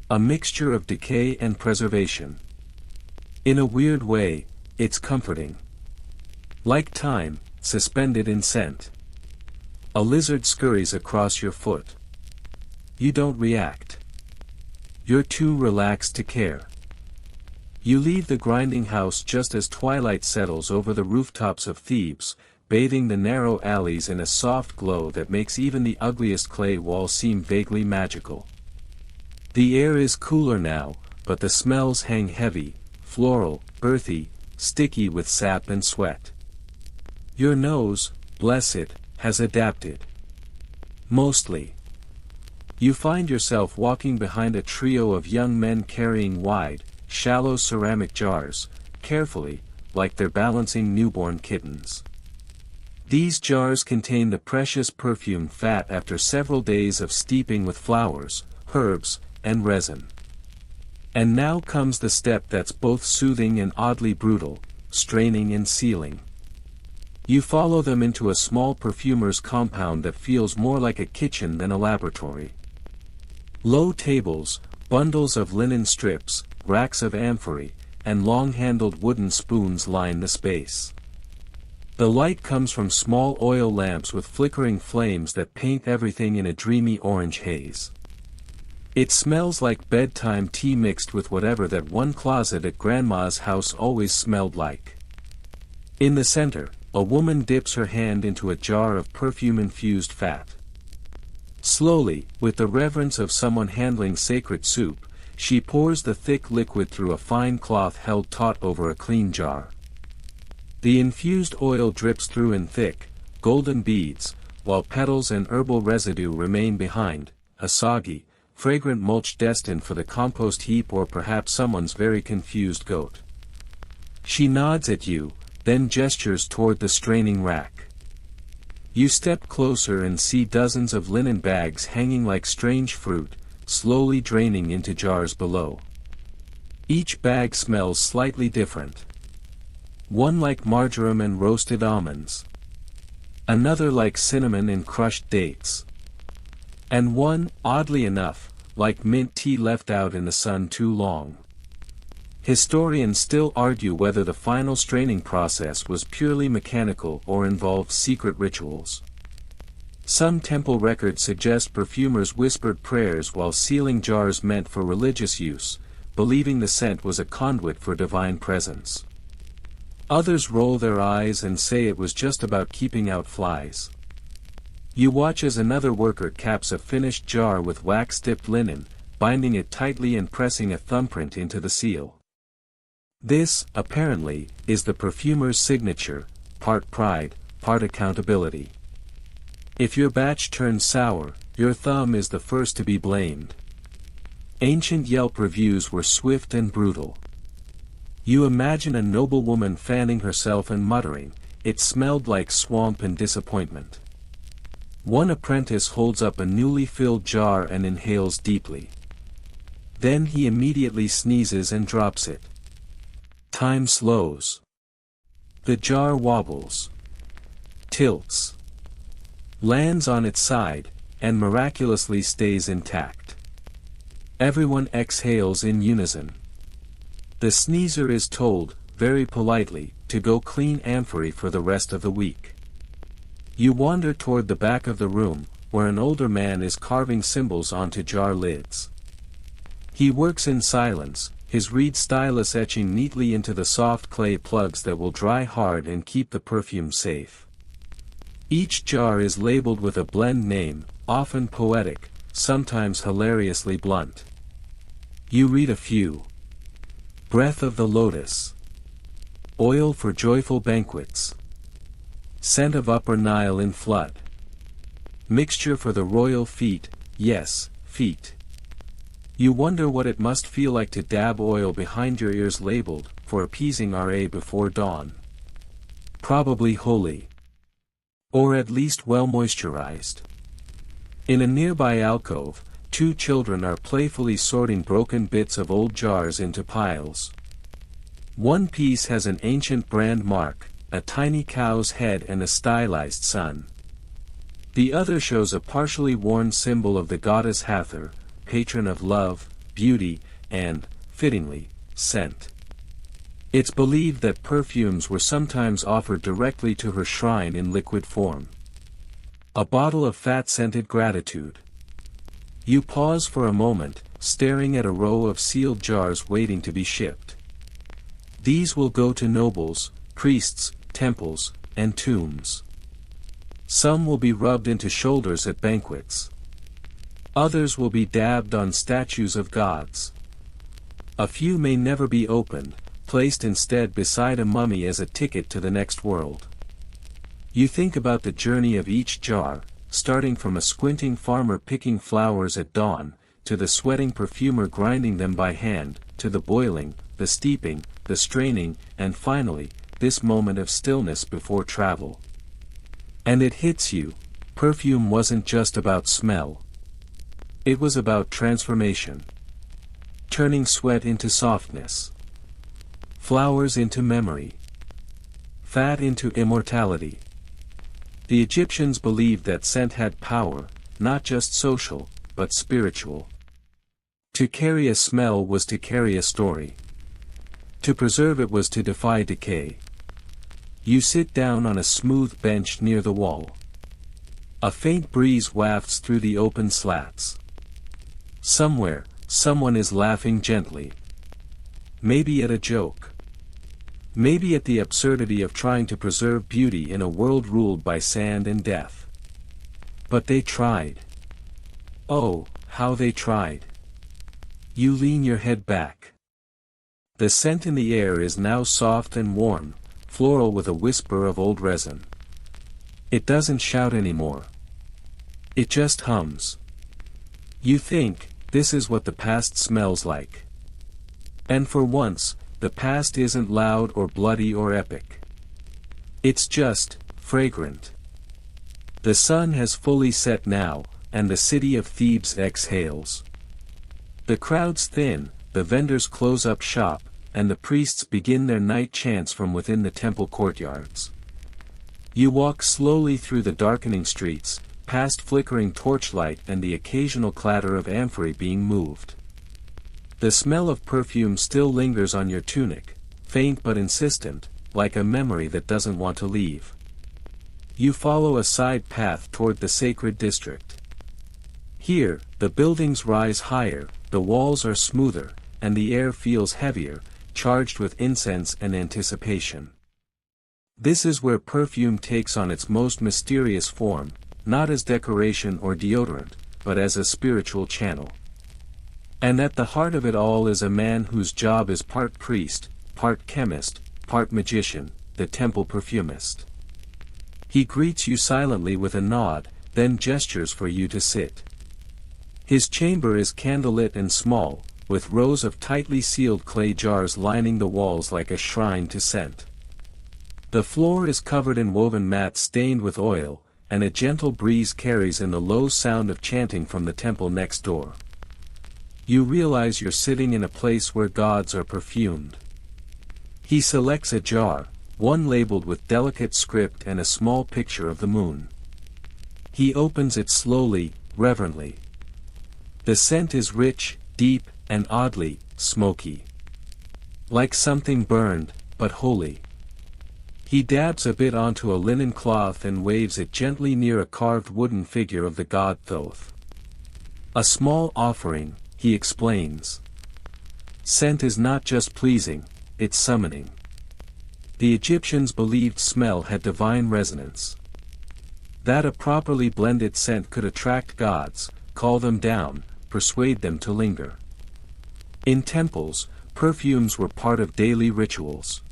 A mixture of decay and preservation. In a weird way, it's comforting. Like time, suspended in scent. A lizard scurries across your foot. You don't react. You're too relaxed to care. You leave the grinding house just as twilight settles over the rooftops of Thebes, bathing the narrow alleys in a soft glow that makes even the ugliest clay wall seem vaguely magical. The air is cooler now, but the smells hang heavy, floral, earthy, sticky with sap and sweat. Your nose, bless it, has adapted. Mostly. You find yourself walking behind a trio of young men carrying wide, shallow ceramic jars, carefully, like they're balancing newborn kittens. These jars contain the precious perfume fat after several days of steeping with flowers, herbs, and resin. And now comes the step that's both soothing and oddly brutal, straining and sealing. You follow them into a small perfumer's compound that feels more like a kitchen than a laboratory. Low tables, bundles of linen strips, racks of amphorae, and long-handled wooden spoons line the space. The light comes from small oil lamps with flickering flames that paint everything in a dreamy orange haze. It smells like bedtime tea mixed with whatever that one closet at Grandma's house always smelled like. In the center, a woman dips her hand into a jar of perfume-infused fat. Slowly, with the reverence of someone handling sacred soup, she pours the thick liquid through a fine cloth held taut over a clean jar. The infused oil drips through in thick, golden beads, while petals and herbal residue remain behind, a soggy, fragrant mulch destined for the compost heap or perhaps someone's very confused goat. She nods at you, then gestures toward the straining rack. You step closer and see dozens of linen bags hanging like strange fruit, slowly draining into jars below. Each bag smells slightly different. One like marjoram and roasted almonds. Another like cinnamon and crushed dates. And one, oddly enough, like mint tea left out in the sun too long. Historians still argue whether the final straining process was purely mechanical or involved secret rituals. Some temple records suggest perfumers whispered prayers while sealing jars meant for religious use, believing the scent was a conduit for divine presence. Others roll their eyes and say it was just about keeping out flies. You watch as another worker caps a finished jar with wax-dipped linen, binding it tightly and pressing a thumbprint into the seal. This, apparently, is the perfumer's signature, part pride, part accountability. If your batch turns sour, your thumb is the first to be blamed. Ancient Yelp reviews were swift and brutal. You imagine a noblewoman fanning herself and muttering, "It smelled like swamp and disappointment." One apprentice holds up a newly filled jar and inhales deeply. Then he immediately sneezes and drops it. Time slows. The jar wobbles. Tilts. Lands on its side, and miraculously stays intact. Everyone exhales in unison. The sneezer is told, very politely, to go clean amphorae for the rest of the week. You wander toward the back of the room, where an older man is carving symbols onto jar lids. He works in silence, his reed stylus etching neatly into the soft clay plugs that will dry hard and keep the perfume safe. Each jar is labeled with a blend name, often poetic, sometimes hilariously blunt. You read a few. Breath of the lotus. Oil for joyful banquets. Scent of Upper Nile in flood. Mixture for the royal feet, yes, feet. You wonder what it must feel like to dab oil behind your ears labeled, for appeasing Ra before dawn. Probably holy. Or at least well moisturized. In a nearby alcove, two children are playfully sorting broken bits of old jars into piles. One piece has an ancient brand mark, a tiny cow's head and a stylized sun. The other shows a partially worn symbol of the goddess Hathor, patron of love, beauty, and, fittingly, scent. It's believed that perfumes were sometimes offered directly to her shrine in liquid form. A bottle of fat-scented gratitude. You pause for a moment, staring at a row of sealed jars waiting to be shipped. These will go to nobles, priests, temples, and tombs. Some will be rubbed into shoulders at banquets. Others will be dabbed on statues of gods. A few may never be opened, placed instead beside a mummy as a ticket to the next world. You think about the journey of each jar, starting from a squinting farmer picking flowers at dawn, to the sweating perfumer grinding them by hand, to the boiling, the steeping, the straining, and finally, this moment of stillness before travel. And it hits you, perfume wasn't just about smell. It was about transformation. Turning sweat into softness. Flowers into memory. Fat into immortality. The Egyptians believed that scent had power, not just social, but spiritual. To carry a smell was to carry a story. To preserve it was to defy decay. You sit down on a smooth bench near the wall. A faint breeze wafts through the open slats. Somewhere, someone is laughing gently. Maybe at a joke. Maybe at the absurdity of trying to preserve beauty in a world ruled by sand and death. But they tried. Oh, how they tried. You lean your head back. The scent in the air is now soft and warm, floral with a whisper of old resin. It doesn't shout anymore. It just hums. You think, this is what the past smells like. And for once, the past isn't loud or bloody or epic. It's just, fragrant. The sun has fully set now, and the city of Thebes exhales. The crowds thin, the vendors close up shop, and the priests begin their night chants from within the temple courtyards. You walk slowly through the darkening streets, past flickering torchlight and the occasional clatter of amphorae being moved. The smell of perfume still lingers on your tunic, faint but insistent, like a memory that doesn't want to leave. You follow a side path toward the sacred district. Here, the buildings rise higher, the walls are smoother, and the air feels heavier, charged with incense and anticipation. This is where perfume takes on its most mysterious form, not as decoration or deodorant, but as a spiritual channel. And at the heart of it all is a man whose job is part priest, part chemist, part magician, the temple perfumist. He greets you silently with a nod, then gestures for you to sit. His chamber is candlelit and small, with rows of tightly sealed clay jars lining the walls like a shrine to scent. The floor is covered in woven mats stained with oil, and a gentle breeze carries in the low sound of chanting from the temple next door. You realize you're sitting in a place where gods are perfumed. He selects a jar, one labeled with delicate script and a small picture of the moon. He opens it slowly, reverently. The scent is rich, deep, and oddly, smoky. Like something burned, but holy. He dabs a bit onto a linen cloth and waves it gently near a carved wooden figure of the god Thoth. A small offering, he explains. Scent is not just pleasing, it's summoning. The Egyptians believed smell had divine resonance. That a properly blended scent could attract gods, call them down, persuade them to linger. In temples, perfumes were part of daily rituals.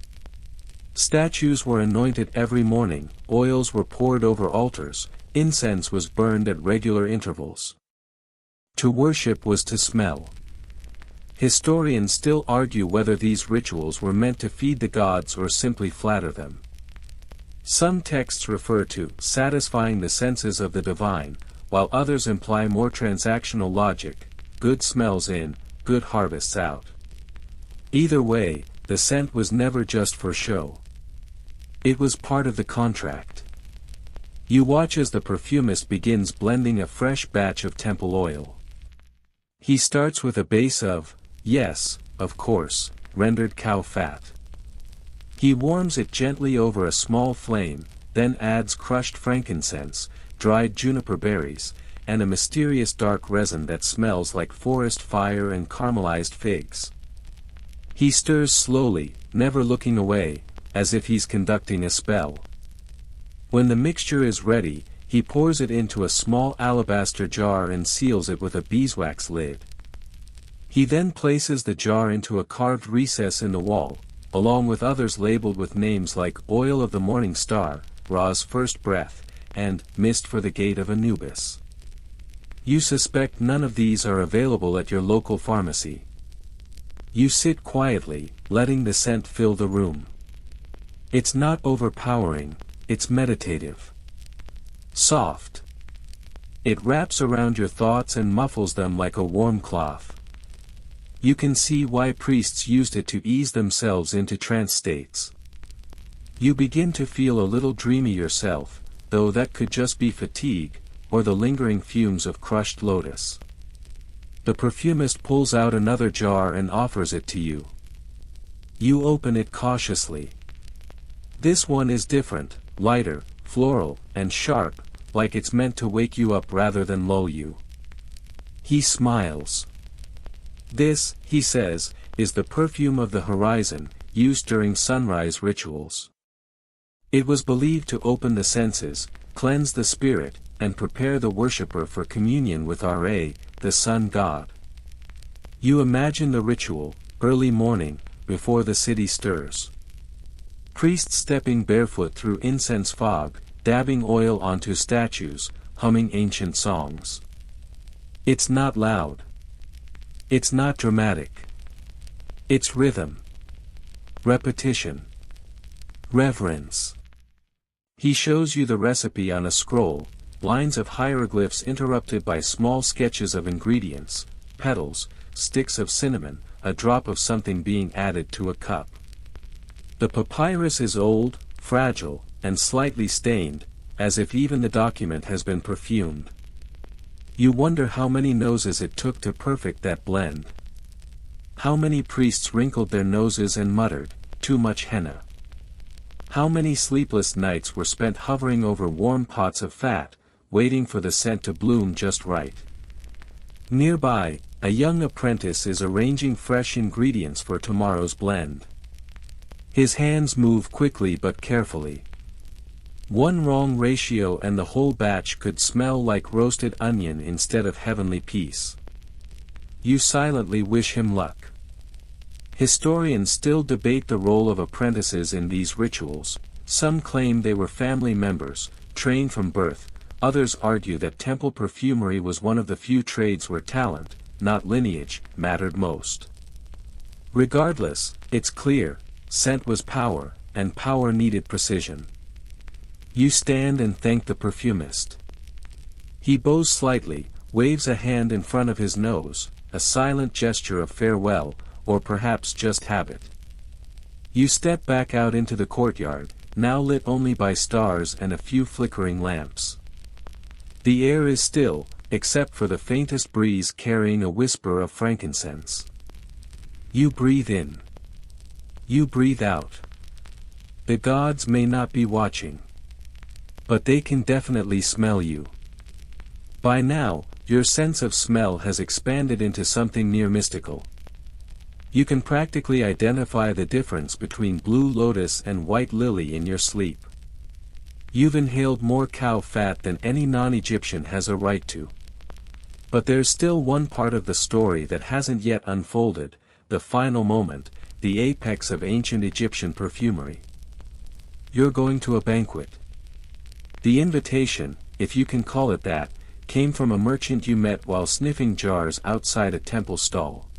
Statues were anointed every morning, oils were poured over altars, incense was burned at regular intervals. To worship was to smell. Historians still argue whether these rituals were meant to feed the gods or simply flatter them. Some texts refer to satisfying the senses of the divine, while others imply more transactional logic, good smells in, good harvests out. Either way, the scent was never just for show. It was part of the contract. You watch as the perfumist begins blending a fresh batch of temple oil. He starts with a base of, yes, of course, rendered cow fat. He warms it gently over a small flame, then adds crushed frankincense, dried juniper berries, and a mysterious dark resin that smells like forest fire and caramelized figs. He stirs slowly, never looking away, as if he's conducting a spell. When the mixture is ready, he pours it into a small alabaster jar and seals it with a beeswax lid. He then places the jar into a carved recess in the wall, along with others labeled with names like Oil of the Morning Star, Ra's First Breath, and Mist for the Gate of Anubis. You suspect none of these are available at your local pharmacy. You sit quietly, letting the scent fill the room. It's not overpowering, it's meditative. Soft. It wraps around your thoughts and muffles them like a warm cloth. You can see why priests used it to ease themselves into trance states. You begin to feel a little dreamy yourself, though that could just be fatigue, or the lingering fumes of crushed lotus. The perfumist pulls out another jar and offers it to you. You open it cautiously. This one is different, lighter, floral, and sharp, like it's meant to wake you up rather than lull you. He smiles. This, he says, is the perfume of the horizon, used during sunrise rituals. It was believed to open the senses, cleanse the spirit, and prepare the worshipper for communion with Ra, the sun god. You imagine the ritual, early morning, before the city stirs. Priests stepping barefoot through incense fog, dabbing oil onto statues, humming ancient songs. It's not loud. It's not dramatic. It's rhythm. Repetition. Reverence. He shows you the recipe on a scroll, lines of hieroglyphs interrupted by small sketches of ingredients, petals, sticks of cinnamon, a drop of something being added to a cup. The papyrus is old, fragile, and slightly stained, as if even the document has been perfumed. You wonder how many noses it took to perfect that blend. How many priests wrinkled their noses and muttered, "Too much henna." How many sleepless nights were spent hovering over warm pots of fat, waiting for the scent to bloom just right. Nearby, a young apprentice is arranging fresh ingredients for tomorrow's blend. His hands move quickly but carefully. One wrong ratio and the whole batch could smell like roasted onion instead of heavenly peace. You silently wish him luck. Historians still debate the role of apprentices in these rituals. Some claim they were family members, trained from birth. Others argue that temple perfumery was one of the few trades where talent, not lineage, mattered most. Regardless, it's clear, scent was power, and power needed precision. You stand and thank the perfumist. He bows slightly, waves a hand in front of his nose, a silent gesture of farewell, or perhaps just habit. You step back out into the courtyard, now lit only by stars and a few flickering lamps. The air is still, except for the faintest breeze carrying a whisper of frankincense. You breathe in. You breathe out. The gods may not be watching. But they can definitely smell you. By now, your sense of smell has expanded into something near mystical. You can practically identify the difference between blue lotus and white lily in your sleep. You've inhaled more cow fat than any non-Egyptian has a right to. But there's still one part of the story that hasn't yet unfolded, the final moment, the apex of ancient Egyptian perfumery. You're going to a banquet. The invitation, if you can call it that, came from a merchant you met while sniffing jars outside a temple stall.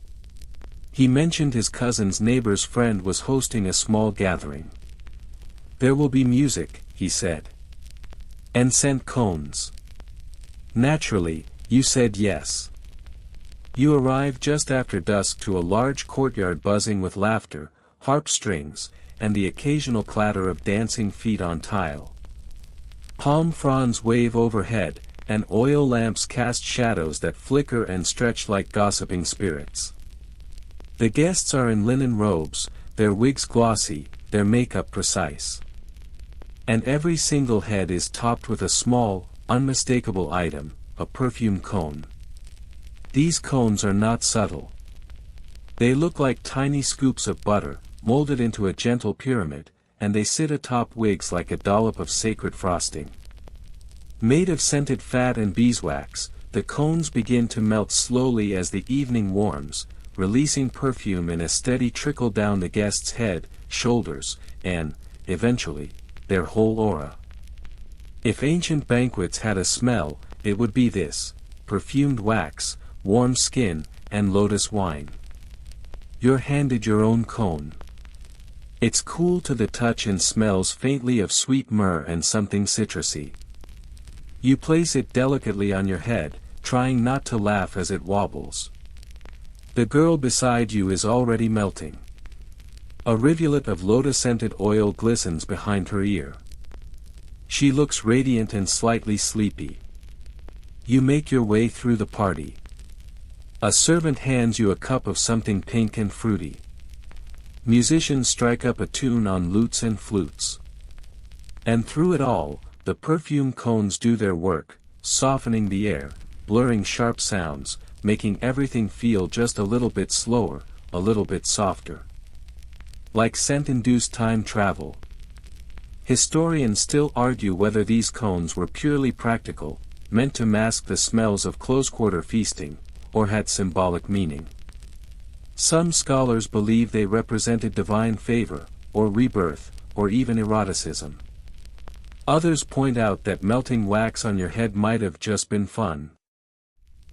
He mentioned his cousin's neighbor's friend was hosting a small gathering. There will be music, he said. And scent cones. Naturally, you said yes. You arrived just after dusk to a large courtyard buzzing with laughter, harp strings, and the occasional clatter of dancing feet on tile. Palm fronds wave overhead, and oil lamps cast shadows that flicker and stretch like gossiping spirits. The guests are in linen robes, their wigs glossy, their makeup precise. And every single head is topped with a small, unmistakable item, a perfume cone. These cones are not subtle. They look like tiny scoops of butter, molded into a gentle pyramid, and they sit atop wigs like a dollop of sacred frosting. Made of scented fat and beeswax, the cones begin to melt slowly as the evening warms, releasing perfume in a steady trickle down the guest's head, shoulders, and, eventually, their whole aura. If ancient banquets had a smell, it would be this: perfumed wax, warm skin, and lotus wine. You're handed your own cone. It's cool to the touch and smells faintly of sweet myrrh and something citrusy. You place it delicately on your head, trying not to laugh as it wobbles. The girl beside you is already melting. A rivulet of lotus-scented oil glistens behind her ear. She looks radiant and slightly sleepy. You make your way through the party. A servant hands you a cup of something pink and fruity. Musicians strike up a tune on lutes and flutes. And through it all, the perfume cones do their work, softening the air, blurring sharp sounds, making everything feel just a little bit slower, a little bit softer. Like scent-induced time travel. Historians still argue whether these cones were purely practical, meant to mask the smells of close-quarter feasting, or had symbolic meaning. Some scholars believe they represented divine favor, or rebirth, or even eroticism. Others point out that melting wax on your head might have just been fun.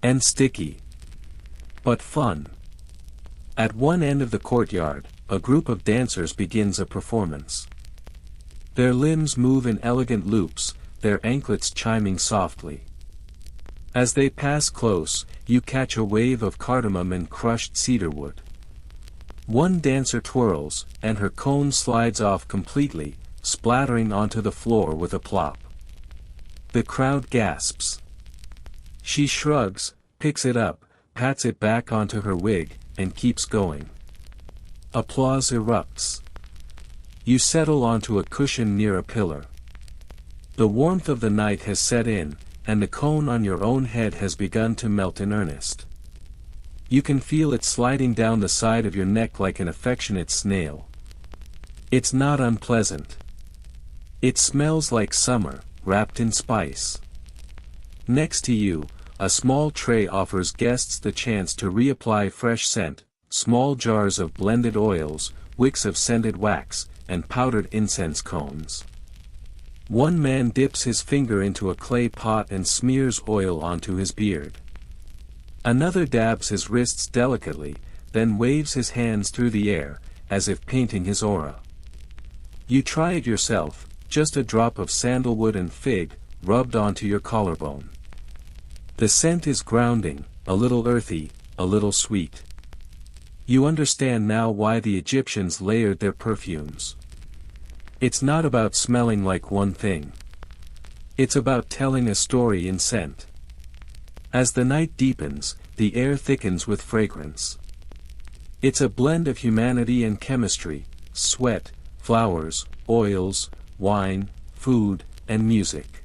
And sticky. But fun. At one end of the courtyard, a group of dancers begins a performance. Their limbs move in elegant loops, their anklets chiming softly. As they pass close, you catch a wave of cardamom and crushed cedarwood. One dancer twirls, and her cone slides off completely, splattering onto the floor with a plop. The crowd gasps. She shrugs, picks it up, pats it back onto her wig, and keeps going. Applause erupts. You settle onto a cushion near a pillar. The warmth of the night has set in, and the cone on your own head has begun to melt in earnest. You can feel it sliding down the side of your neck like an affectionate snail. It's not unpleasant. It smells like summer, wrapped in spice. Next to you, a small tray offers guests the chance to reapply fresh scent, small jars of blended oils, wicks of scented wax, and powdered incense cones. One man dips his finger into a clay pot and smears oil onto his beard. Another dabs his wrists delicately, then waves his hands through the air, as if painting his aura. You try it yourself, just a drop of sandalwood and fig, rubbed onto your collarbone. The scent is grounding, a little earthy, a little sweet. You understand now why the Egyptians layered their perfumes. It's not about smelling like one thing. It's about telling a story in scent. As the night deepens, the air thickens with fragrance. It's a blend of humanity and chemistry, sweat, flowers, oils, wine, food, and music.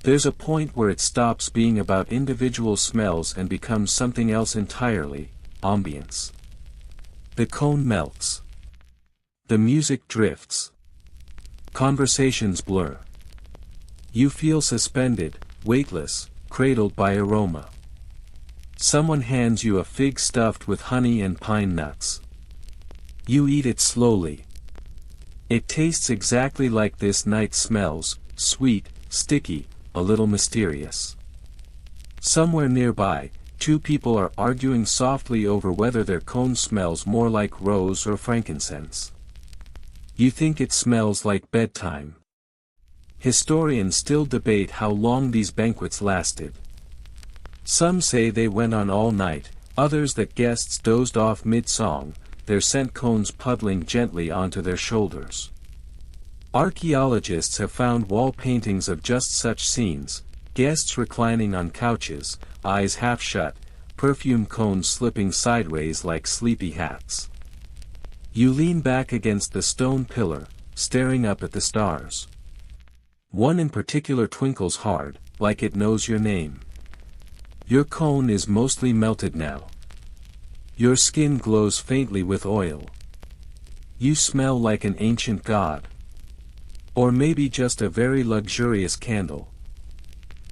There's a point where it stops being about individual smells and becomes something else entirely: ambience. The cone melts. The music drifts. Conversations blur. You feel suspended, weightless, cradled by aroma. Someone hands you a fig stuffed with honey and pine nuts. You eat it slowly. It tastes exactly like this night smells: sweet, sticky, a little mysterious. Somewhere nearby, two people are arguing softly over whether their cone smells more like rose or frankincense. You think it smells like bedtime. Historians still debate how long these banquets lasted. Some say they went on all night, others that guests dozed off mid-song, their scent cones puddling gently onto their shoulders. Archaeologists have found wall paintings of just such scenes, guests reclining on couches, eyes half shut, perfume cones slipping sideways like sleepy hats. You lean back against the stone pillar, staring up at the stars. One in particular twinkles hard, like it knows your name. Your cone is mostly melted now. Your skin glows faintly with oil. You smell like an ancient god. Or maybe just a very luxurious candle.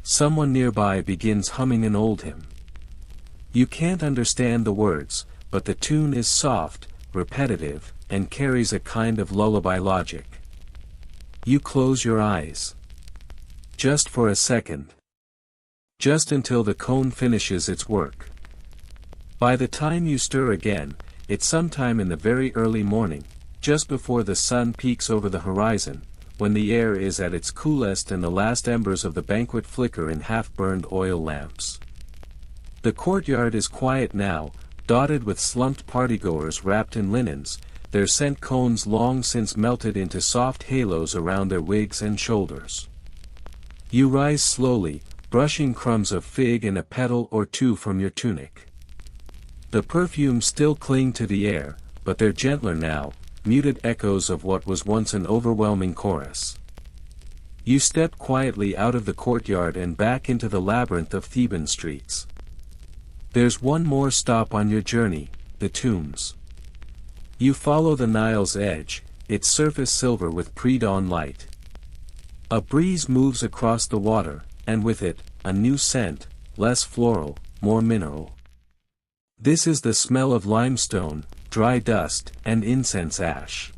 Someone nearby begins humming an old hymn. You can't understand the words, but the tune is soft, repetitive, and carries a kind of lullaby logic. You close your eyes. Just for a second. Just until the cone finishes its work. By the time you stir again, it's sometime in the very early morning, just before the sun peaks over the horizon, when the air is at its coolest and the last embers of the banquet flicker in half-burned oil lamps. The courtyard is quiet now, dotted with slumped partygoers wrapped in linens, their scent cones long since melted into soft halos around their wigs and shoulders. You rise slowly, brushing crumbs of fig and a petal or two from your tunic. The perfumes still cling to the air, but they're gentler now, muted echoes of what was once an overwhelming chorus. You step quietly out of the courtyard and back into the labyrinth of Theban streets. There's one more stop on your journey, the tombs. You follow the Nile's edge, its surface silver with pre-dawn light. A breeze moves across the water, and with it, a new scent, less floral, more mineral. This is the smell of limestone, dry dust, and incense ash.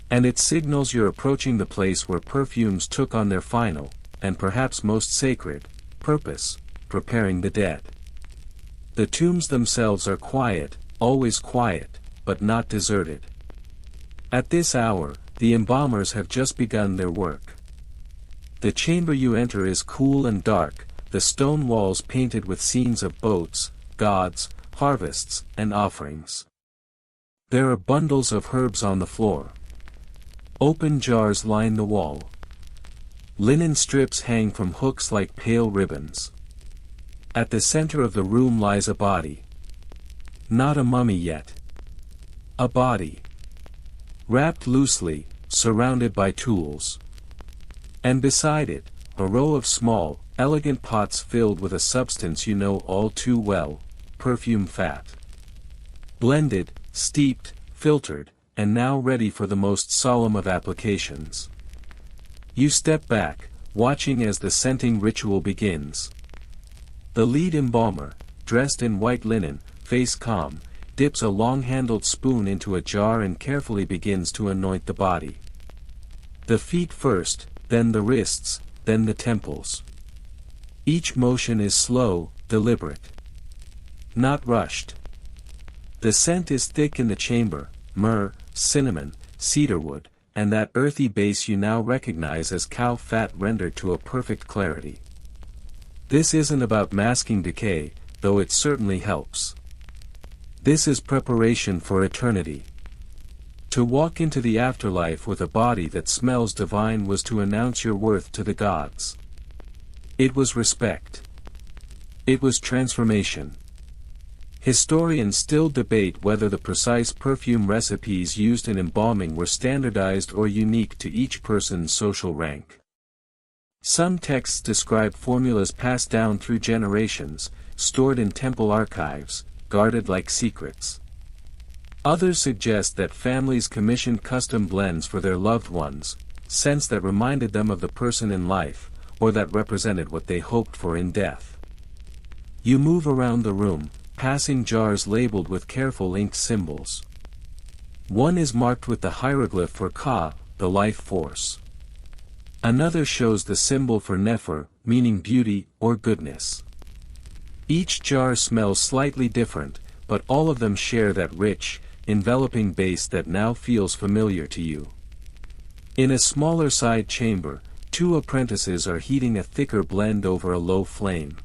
And it signals you're approaching the place where perfumes took on their final, and perhaps most sacred, purpose, preparing the dead. The tombs themselves are quiet, always quiet, but not deserted. At this hour, the embalmers have just begun their work. The chamber you enter is cool and dark, the stone walls painted with scenes of boats, gods, harvests, and offerings. There are bundles of herbs on the floor. Open jars line the wall. Linen strips hang from hooks like pale ribbons. At the center of the room lies a body. Not a mummy yet. A body. Wrapped loosely, surrounded by tools. And beside it, a row of small, elegant pots filled with a substance you know all too well, perfume fat. Blended, steeped, filtered, and now ready for the most solemn of applications. You step back, watching as the scenting ritual begins. The lead embalmer, dressed in white linen, face calm, dips a long-handled spoon into a jar and carefully begins to anoint the body. The feet first, then the wrists, then the temples. Each motion is slow, deliberate. Not rushed. The scent is thick in the chamber, myrrh, cinnamon, cedarwood, and that earthy base you now recognize as cow fat rendered to a perfect clarity. This isn't about masking decay, though it certainly helps. This is preparation for eternity. To walk into the afterlife with a body that smells divine was to announce your worth to the gods. It was respect. It was transformation. Historians still debate whether the precise perfume recipes used in embalming were standardized or unique to each person's social rank. Some texts describe formulas passed down through generations, stored in temple archives, guarded like secrets. Others suggest that families commissioned custom blends for their loved ones, scents that reminded them of the person in life, or that represented what they hoped for in death. You move around the room, passing jars labeled with careful inked symbols. One is marked with the hieroglyph for Ka, the life force. Another shows the symbol for Nefer, meaning beauty or goodness. Each jar smells slightly different, but all of them share that rich, enveloping base that now feels familiar to you. In a smaller side chamber, two apprentices are heating a thicker blend over a low flame.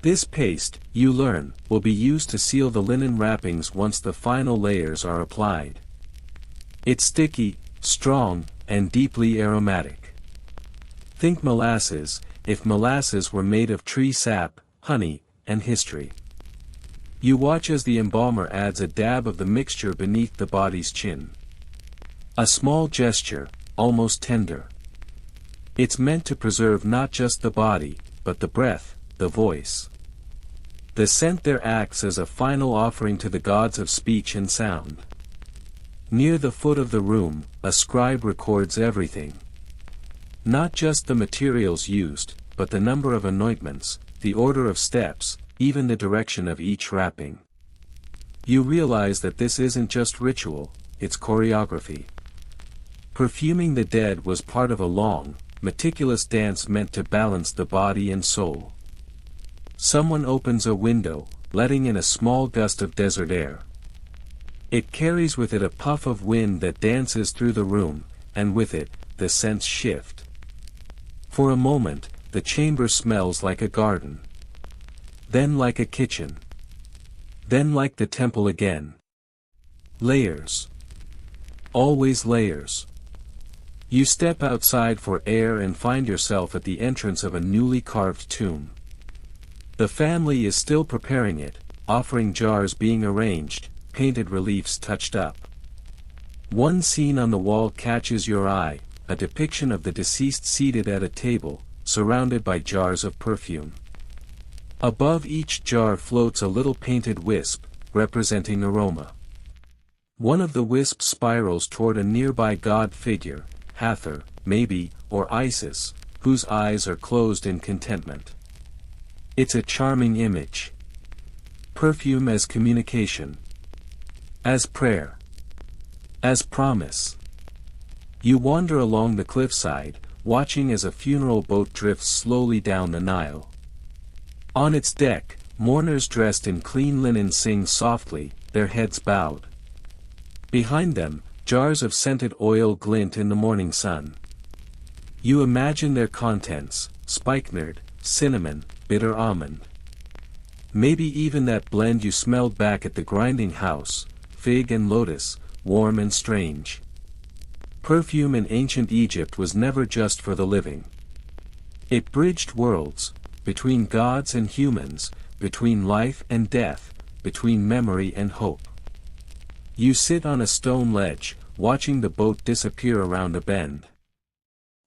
This paste, you learn, will be used to seal the linen wrappings once the final layers are applied. It's sticky, strong, and deeply aromatic. Think molasses, if molasses were made of tree sap, honey, and history. You watch as the embalmer adds a dab of the mixture beneath the body's chin. A small gesture, almost tender. It's meant to preserve not just the body, but the breath, the voice. The scent there acts as a final offering to the gods of speech and sound. Near the foot of the room, a scribe records everything. Not just the materials used, but the number of anointments, the order of steps, even the direction of each wrapping. You realize that this isn't just ritual, it's choreography. Perfuming the dead was part of a long, meticulous dance meant to balance the body and soul. Someone opens a window, letting in a small gust of desert air. It carries with it a puff of wind that dances through the room, and with it, the scents shift. For a moment, the chamber smells like a garden. Then like a kitchen. Then like the temple again. Layers. Always layers. You step outside for air and find yourself at the entrance of a newly carved tomb. The family is still preparing it, offering jars being arranged, painted reliefs touched up. One scene on the wall catches your eye, a depiction of the deceased seated at a table, surrounded by jars of perfume. Above each jar floats a little painted wisp, representing aroma. One of the wisps spirals toward a nearby god figure, Hathor, maybe, or Isis, whose eyes are closed in contentment. It's a charming image. Perfume as communication. As prayer. As promise. You wander along the cliffside, watching as a funeral boat drifts slowly down the Nile. On its deck, mourners dressed in clean linen sing softly, their heads bowed. Behind them, jars of scented oil glint in the morning sun. You imagine their contents: spikenard, cinnamon, bitter almond. Maybe even that blend you smelled back at the grinding house, fig and lotus, warm and strange. Perfume in ancient Egypt was never just for the living. It bridged worlds, between gods and humans, between life and death, between memory and hope. You sit on a stone ledge, watching the boat disappear around a bend.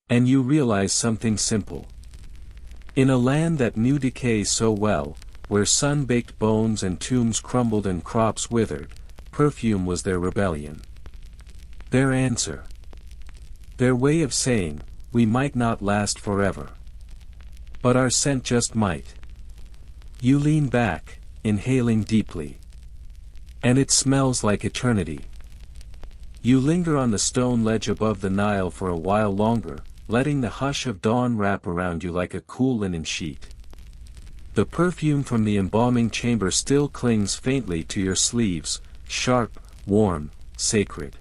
And you realize something simple. In a land that knew decay so well, where sun-baked bones and tombs crumbled and crops withered, perfume was their rebellion. Their answer. Their way of saying, we might not last forever. But our scent just might. You lean back, inhaling deeply. And it smells like eternity. You linger on the stone ledge above the Nile for a while longer, letting the hush of dawn wrap around you like a cool linen sheet. The perfume from the embalming chamber still clings faintly to your sleeves, sharp, warm, sacred.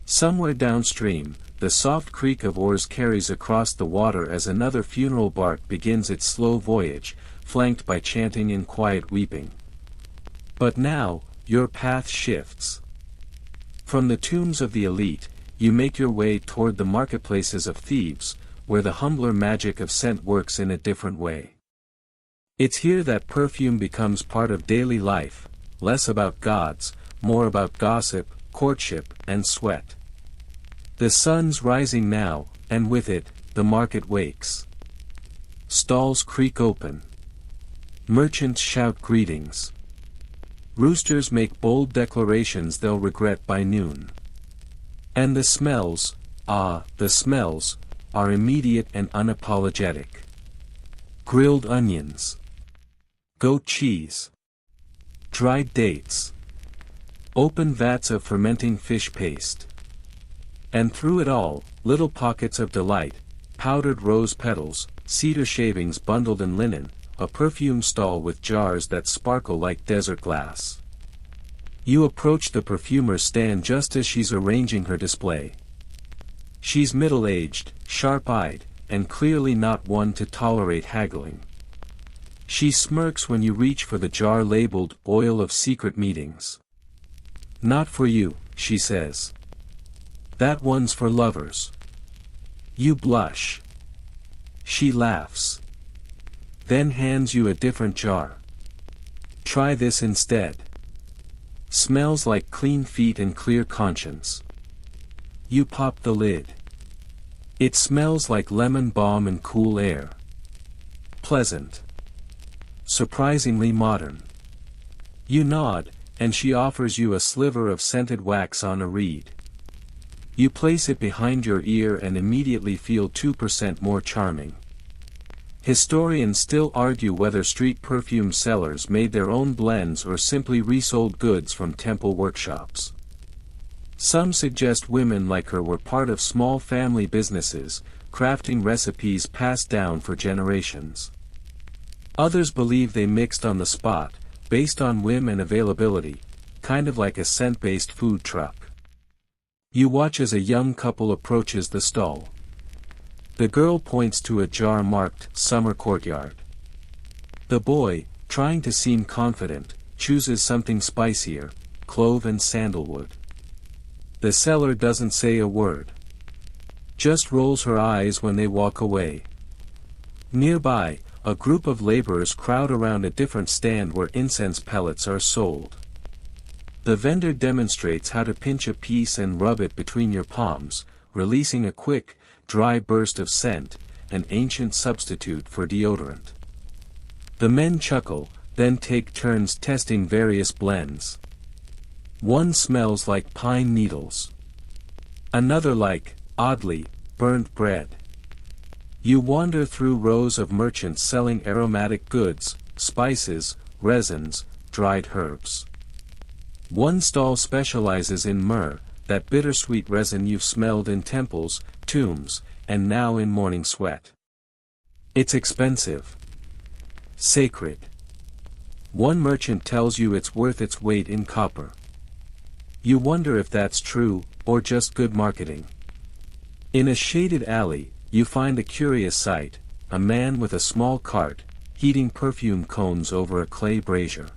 Somewhere downstream, the soft creak of oars carries across the water as another funeral bark begins its slow voyage, flanked by chanting and quiet weeping. But now, your path shifts. From the tombs of the elite, you make your way toward the marketplaces of Thebes, where the humbler magic of scent works in a different way. It's here that perfume becomes part of daily life, less about gods, more about gossip, courtship, and sweat. The sun's rising now, and with it, the market wakes. Stalls creak open. Merchants shout greetings. Roosters make bold declarations they'll regret by noon. And the smells, the smells, are immediate and unapologetic. Grilled onions. Goat cheese. Dried dates. Open vats of fermenting fish paste. And through it all, little pockets of delight, powdered rose petals, cedar shavings bundled in linen, a perfume stall with jars that sparkle like desert glass. You approach the perfumer's stand just as she's arranging her display. She's middle-aged, sharp-eyed, and clearly not one to tolerate haggling. She smirks when you reach for the jar labeled "Oil of Secret Meetings." "Not for you," she says. "That one's for lovers." You blush. She laughs. Then hands you a different jar. "Try this instead. Smells like clean feet and clear conscience." You pop the lid. It smells like lemon balm and cool air. Pleasant. Surprisingly modern. You nod, and she offers you a sliver of scented wax on a reed. You place it behind your ear and immediately feel 2% more charming. Historians still argue whether street perfume sellers made their own blends or simply resold goods from temple workshops. Some suggest women like her were part of small family businesses, crafting recipes passed down for generations. Others believe they mixed on the spot, based on whim and availability, kind of like a scent-based food truck. You watch as a young couple approaches the stall. The girl points to a jar marked "Summer Courtyard." The boy, trying to seem confident, chooses something spicier, clove and sandalwood. The seller doesn't say a word. Just rolls her eyes when they walk away. Nearby, a group of laborers crowd around a different stand where incense pellets are sold. The vendor demonstrates how to pinch a piece and rub it between your palms, releasing a quick, dry burst of scent, an ancient substitute for deodorant. The men chuckle, then take turns testing various blends. One smells like pine needles. Another like, oddly, burnt bread. You wander through rows of merchants selling aromatic goods, spices, resins, dried herbs. One stall specializes in myrrh, that bittersweet resin you've smelled in temples, tombs, and now in morning sweat. It's expensive. Sacred. One merchant tells you it's worth its weight in copper. You wonder if that's true, or just good marketing. In a shaded alley, you find a curious sight, a man with a small cart, heating perfume cones over a clay brazier.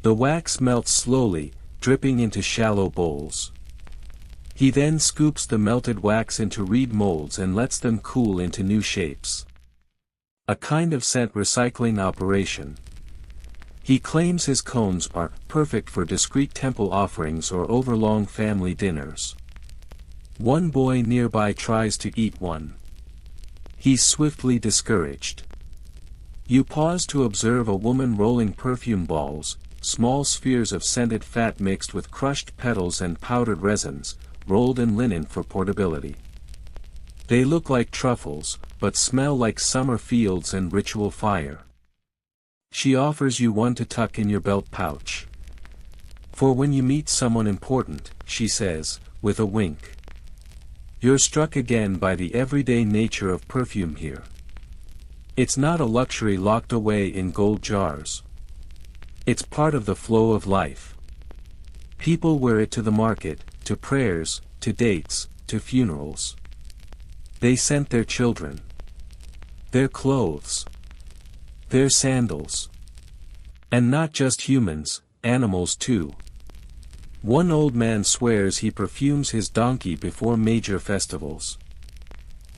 The wax melts slowly, dripping into shallow bowls. He then scoops the melted wax into reed molds and lets them cool into new shapes. A kind of scent recycling operation. He claims his cones are perfect for discreet temple offerings or overlong family dinners. One boy nearby tries to eat one. He's swiftly discouraged. You pause to observe a woman rolling perfume balls, small spheres of scented fat mixed with crushed petals and powdered resins, rolled in linen for portability. They look like truffles, but smell like summer fields and ritual fire. She offers you one to tuck in your belt pouch. "For when you meet someone important," she says, with a wink. You're struck again by the everyday nature of perfume here. It's not a luxury locked away in gold jars. It's part of the flow of life. People wear it to the market, to prayers, to dates, to funerals. They scent their children, their clothes, their sandals. And not just humans, animals too. One old man swears he perfumes his donkey before major festivals.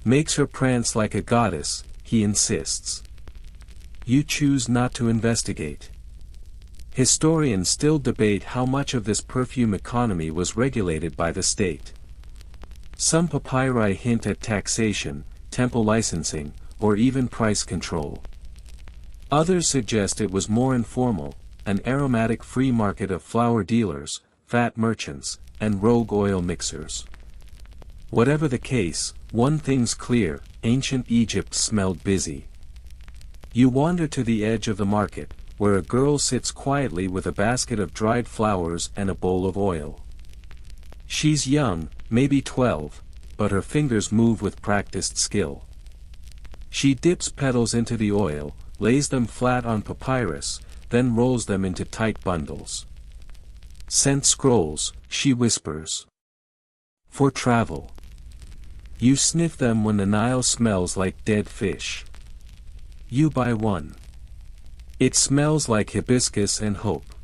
Makes her prance like a goddess, he insists. You choose not to investigate. Historians still debate how much of this perfume economy was regulated by the state. Some papyri hint at taxation, temple licensing, or even price control. Others suggest it was more informal, an aromatic free market of flower dealers, fat merchants, and rogue oil mixers. Whatever the case, one thing's clear: ancient Egypt smelled busy. You wander to the edge of the market, where a girl sits quietly with a basket of dried flowers and a bowl of oil. She's young, maybe 12, but her fingers move with practiced skill. She dips petals into the oil, lays them flat on papyrus, then rolls them into tight bundles. "Scent scrolls," she whispers. "For travel." You sniff them when the Nile smells like dead fish. You buy one. It smells like hibiscus and hope.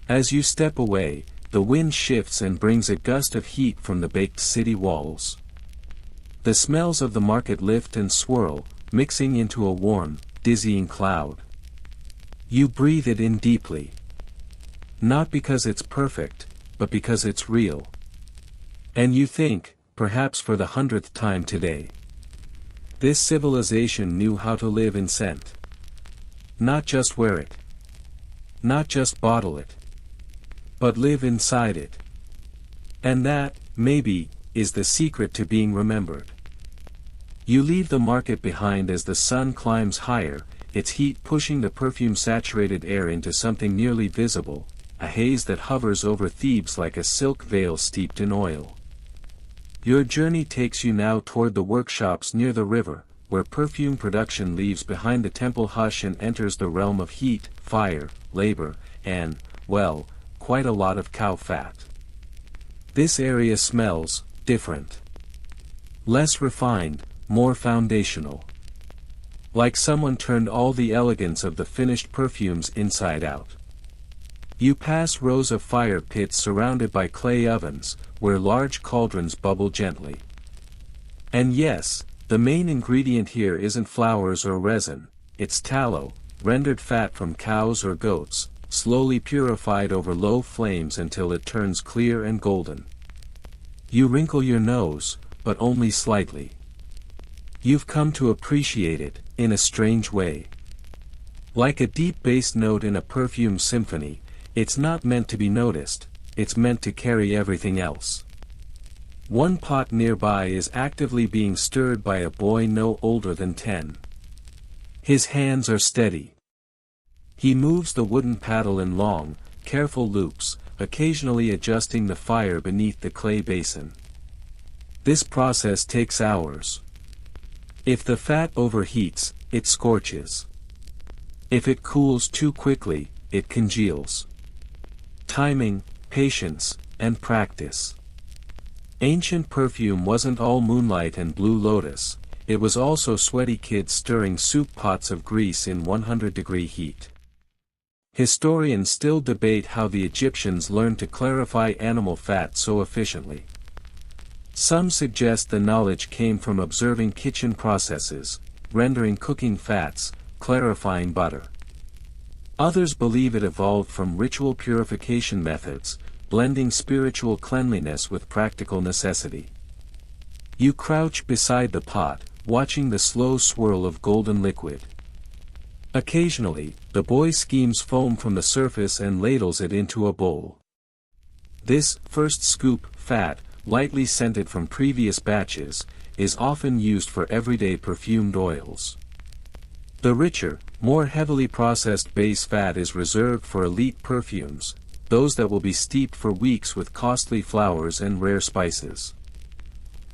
As you step away, the wind shifts and brings a gust of heat from the baked city walls. The smells of the market lift and swirl, mixing into a warm, dizzying cloud. You breathe it in deeply. Not because it's perfect, but because it's real. And you think, perhaps for the 100th time today, this civilization knew how to live in scent. Not just wear it. Not just bottle it. But live inside it. And that, maybe, is the secret to being remembered. You leave the market behind as the sun climbs higher, its heat pushing the perfume-saturated air into something nearly visible, a haze that hovers over Thebes like a silk veil steeped in oil. Your journey takes you now toward the workshops near the river, where perfume production leaves behind the temple hush and enters the realm of heat, fire, labor, and, well, quite a lot of cow fat. This area smells different. Less refined, more foundational. Like someone turned all the elegance of the finished perfumes inside out. You pass rows of fire pits surrounded by clay ovens, where large cauldrons bubble gently. And yes, the main ingredient here isn't flowers or resin, it's tallow, rendered fat from cows or goats, slowly purified over low flames until it turns clear and golden. You wrinkle your nose, but only slightly. You've come to appreciate it, in a strange way. Like a deep bass note in a perfume symphony, it's not meant to be noticed, it's meant to carry everything else. One pot nearby is actively being stirred by a boy no older than 10. His hands are steady. He moves the wooden paddle in long, careful loops, occasionally adjusting the fire beneath the clay basin. This process takes hours. If the fat overheats, it scorches. If it cools too quickly, it congeals. Timing, patience, and practice. Ancient perfume wasn't all moonlight and blue lotus, it was also sweaty kids stirring soup pots of grease in 100-degree heat. Historians still debate how the Egyptians learned to clarify animal fat so efficiently. Some suggest the knowledge came from observing kitchen processes, rendering cooking fats, clarifying butter. Others believe it evolved from ritual purification methods, blending spiritual cleanliness with practical necessity. You crouch beside the pot, watching the slow swirl of golden liquid. Occasionally, the boy schemes foam from the surface and ladles it into a bowl. This first scoop, fat, lightly scented from previous batches, is often used for everyday perfumed oils. The richer, more heavily processed base fat is reserved for elite perfumes, those that will be steeped for weeks with costly flowers and rare spices.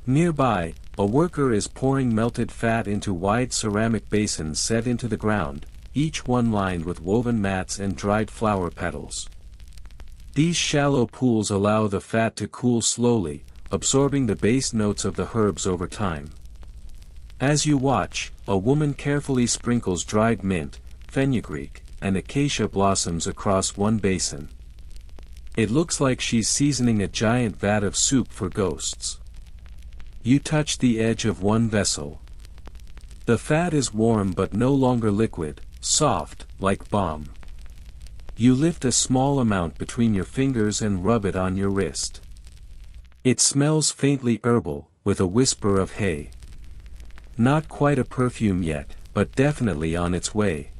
Nearby, a worker is pouring melted fat into wide ceramic basins set into the ground, each one lined with woven mats and dried flower petals. These shallow pools allow the fat to cool slowly, absorbing the base notes of the herbs over time. As you watch, a woman carefully sprinkles dried mint, fenugreek, and acacia blossoms across one basin. It looks like she's seasoning a giant vat of soup for ghosts. You touch the edge of one vessel. The fat is warm but no longer liquid, soft, like balm. You lift a small amount between your fingers and rub it on your wrist. It smells faintly herbal, with a whisper of hay. Not quite a perfume yet, but definitely on its way.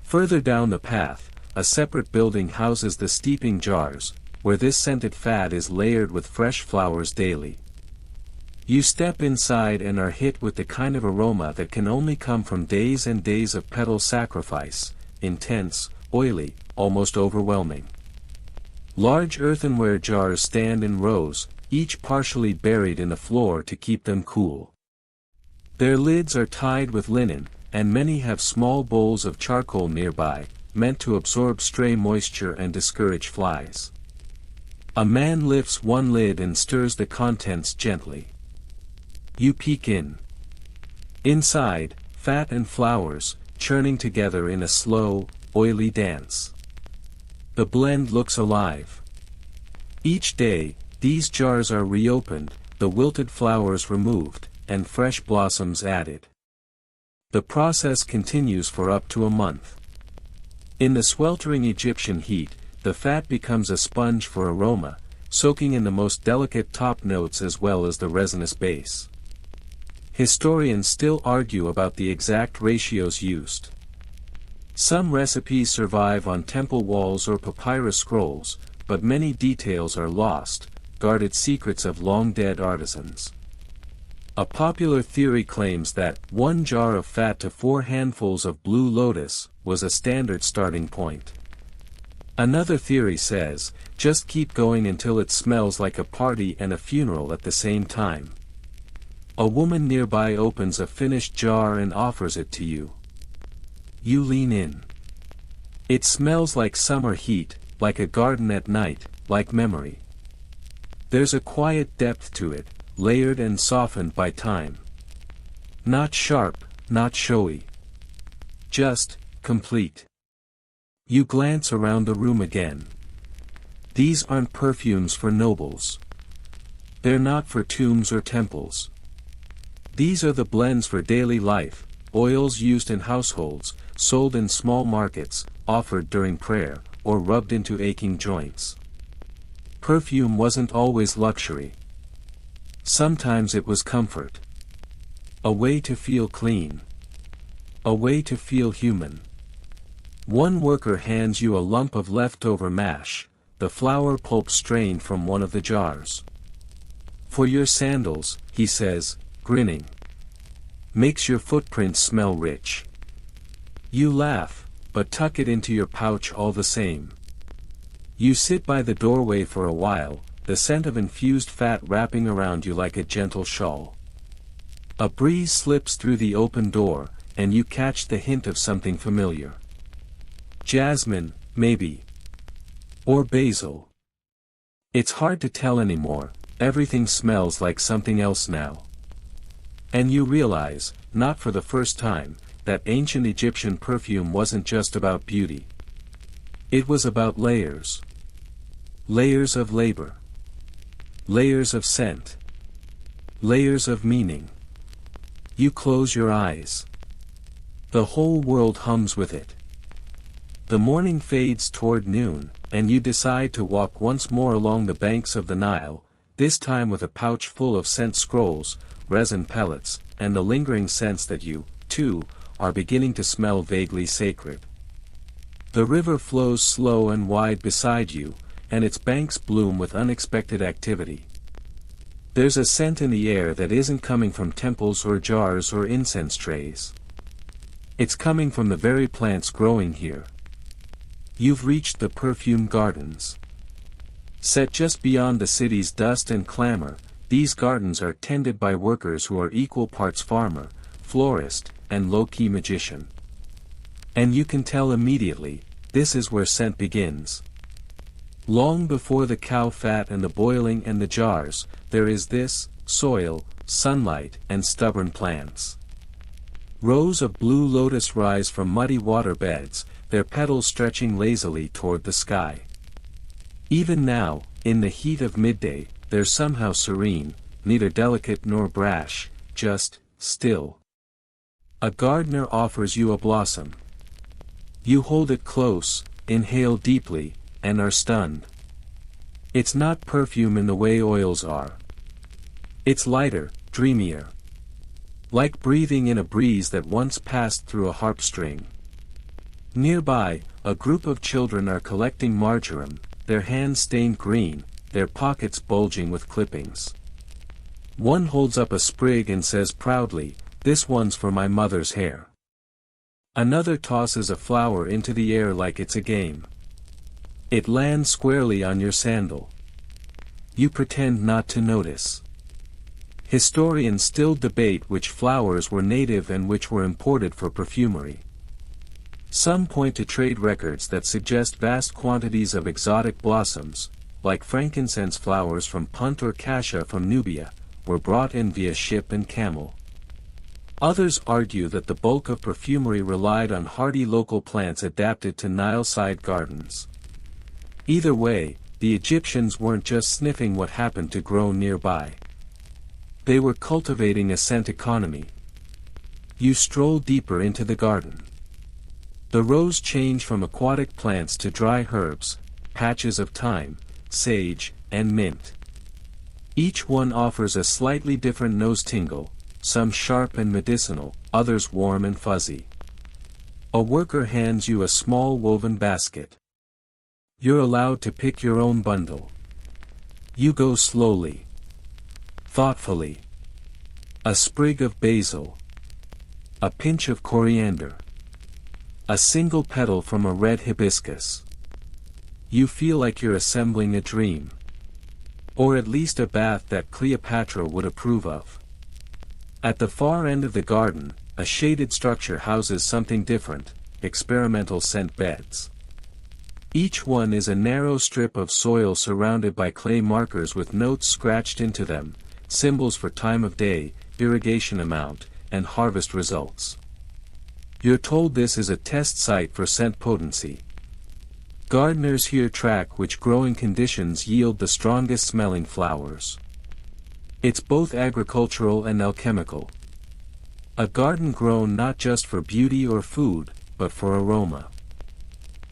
Further down the path, a separate building houses the steeping jars, where this scented fat is layered with fresh flowers daily. You step inside and are hit with the kind of aroma that can only come from days and days of petal sacrifice, intense, oily, almost overwhelming. Large earthenware jars stand in rows, each partially buried in the floor to keep them cool. Their lids are tied with linen, and many have small bowls of charcoal nearby, meant to absorb stray moisture and discourage flies. A man lifts one lid and stirs the contents gently. You peek in. Inside, fat and flowers, churning together in a slow, oily dance. The blend looks alive. Each day, these jars are reopened, the wilted flowers removed, and fresh blossoms added. The process continues for up to a month. In the sweltering Egyptian heat, the fat becomes a sponge for aroma, soaking in the most delicate top notes as well as the resinous base. Historians still argue about the exact ratios used. Some recipes survive on temple walls or papyrus scrolls, but many details are lost, guarded secrets of long-dead artisans. A popular theory claims that 1 jar of fat to 4 handfuls of blue lotus was a standard starting point. Another theory says, just keep going until it smells like a party and a funeral at the same time. A woman nearby opens a finished jar and offers it to you. You lean in. It smells like summer heat, like a garden at night, like memory. There's a quiet depth to it, layered and softened by time. Not sharp, not showy. Just, complete. You glance around the room again. These aren't perfumes for nobles. They're not for tombs or temples. These are the blends for daily life, oils used in households, sold in small markets, offered during prayer, or rubbed into aching joints. Perfume wasn't always luxury. Sometimes it was comfort. A way to feel clean. A way to feel human. One worker hands you a lump of leftover mash, the flour pulp strained from one of the jars. For your sandals, he says, grinning. Makes your footprints smell rich. You laugh, but tuck it into your pouch all the same. You sit by the doorway for a while, the scent of infused fat wrapping around you like a gentle shawl. A breeze slips through the open door, and you catch the hint of something familiar. Jasmine, maybe. Or basil. It's hard to tell anymore, everything smells like something else now. And you realize, not for the first time, that ancient Egyptian perfume wasn't just about beauty. It was about layers. Layers of labor. Layers of scent. Layers of meaning. You close your eyes. The whole world hums with it. The morning fades toward noon, and you decide to walk once more along the banks of the Nile, this time with a pouch full of scent scrolls, resin pellets, and the lingering sense that you, too, are beginning to smell vaguely sacred. The river flows slow and wide beside you, and its banks bloom with unexpected activity. There's a scent in the air that isn't coming from temples or jars or incense trays. It's coming from the very plants growing here. You've reached the perfume gardens. Set just beyond the city's dust and clamor, these gardens are tended by workers who are equal parts farmer, florist, and low-key magician. And you can tell immediately, this is where scent begins. Long before the cow fat and the boiling and the jars, there is this, soil, sunlight, and stubborn plants. Rows of blue lotus rise from muddy water beds, their petals stretching lazily toward the sky. Even now, in the heat of midday, they're somehow serene, neither delicate nor brash, just, still. A gardener offers you a blossom. You hold it close, inhale deeply, and are stunned. It's not perfume in the way oils are. It's lighter, dreamier. Like breathing in a breeze that once passed through a harp string. Nearby, a group of children are collecting marjoram, their hands stained green, their pockets bulging with clippings. One holds up a sprig and says proudly, "This one's for my mother's hair." Another tosses a flower into the air like it's a game. It lands squarely on your sandal. You pretend not to notice. Historians still debate which flowers were native and which were imported for perfumery. Some point to trade records that suggest vast quantities of exotic blossoms, like frankincense flowers from Punt or Cassia from Nubia, were brought in via ship and camel. Others argue that the bulk of perfumery relied on hardy local plants adapted to Nile-side gardens. Either way, the Egyptians weren't just sniffing what happened to grow nearby. They were cultivating a scent economy. You stroll deeper into the garden. The rows change from aquatic plants to dry herbs, patches of thyme, sage, and mint. Each one offers a slightly different nose tingle, some sharp and medicinal, others warm and fuzzy. A worker hands you a small woven basket. You're allowed to pick your own bundle. You go slowly, thoughtfully. A sprig of basil. A pinch of coriander. A single petal from a red hibiscus. You feel like you're assembling a dream. Or at least a bath that Cleopatra would approve of. At the far end of the garden, a shaded structure houses something different, experimental scent beds. Each one is a narrow strip of soil surrounded by clay markers with notes scratched into them, symbols for time of day, irrigation amount, and harvest results. You're told this is a test site for scent potency. Gardeners here track which growing conditions yield the strongest smelling flowers. It's both agricultural and alchemical. A garden grown not just for beauty or food, but for aroma.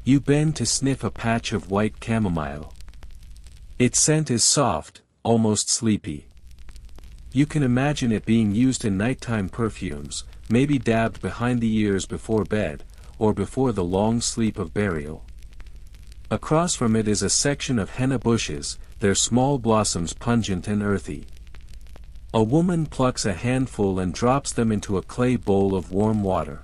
You bend to sniff a patch of white chamomile. Its scent is soft, almost sleepy. You can imagine it being used in nighttime perfumes, maybe dabbed behind the ears before bed, or before the long sleep of burial. Across from it is a section of henna bushes, their small blossoms pungent and earthy. A woman plucks a handful and drops them into a clay bowl of warm water.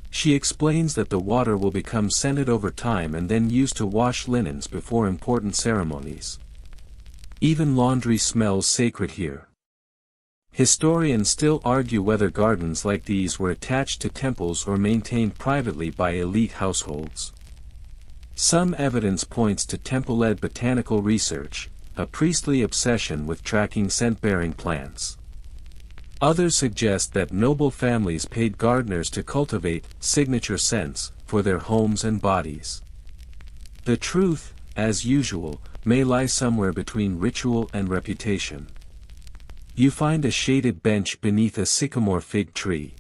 She explains that the water will become scented over time and then used to wash linens before important ceremonies. Even laundry smells sacred here. Historians still argue whether gardens like these were attached to temples or maintained privately by elite households. Some evidence points to temple-led botanical research, a priestly obsession with tracking scent-bearing plants. Others suggest that noble families paid gardeners to cultivate signature scents for their homes and bodies. The truth, as usual, may lie somewhere between ritual and reputation. You find a shaded bench beneath a sycamore fig tree.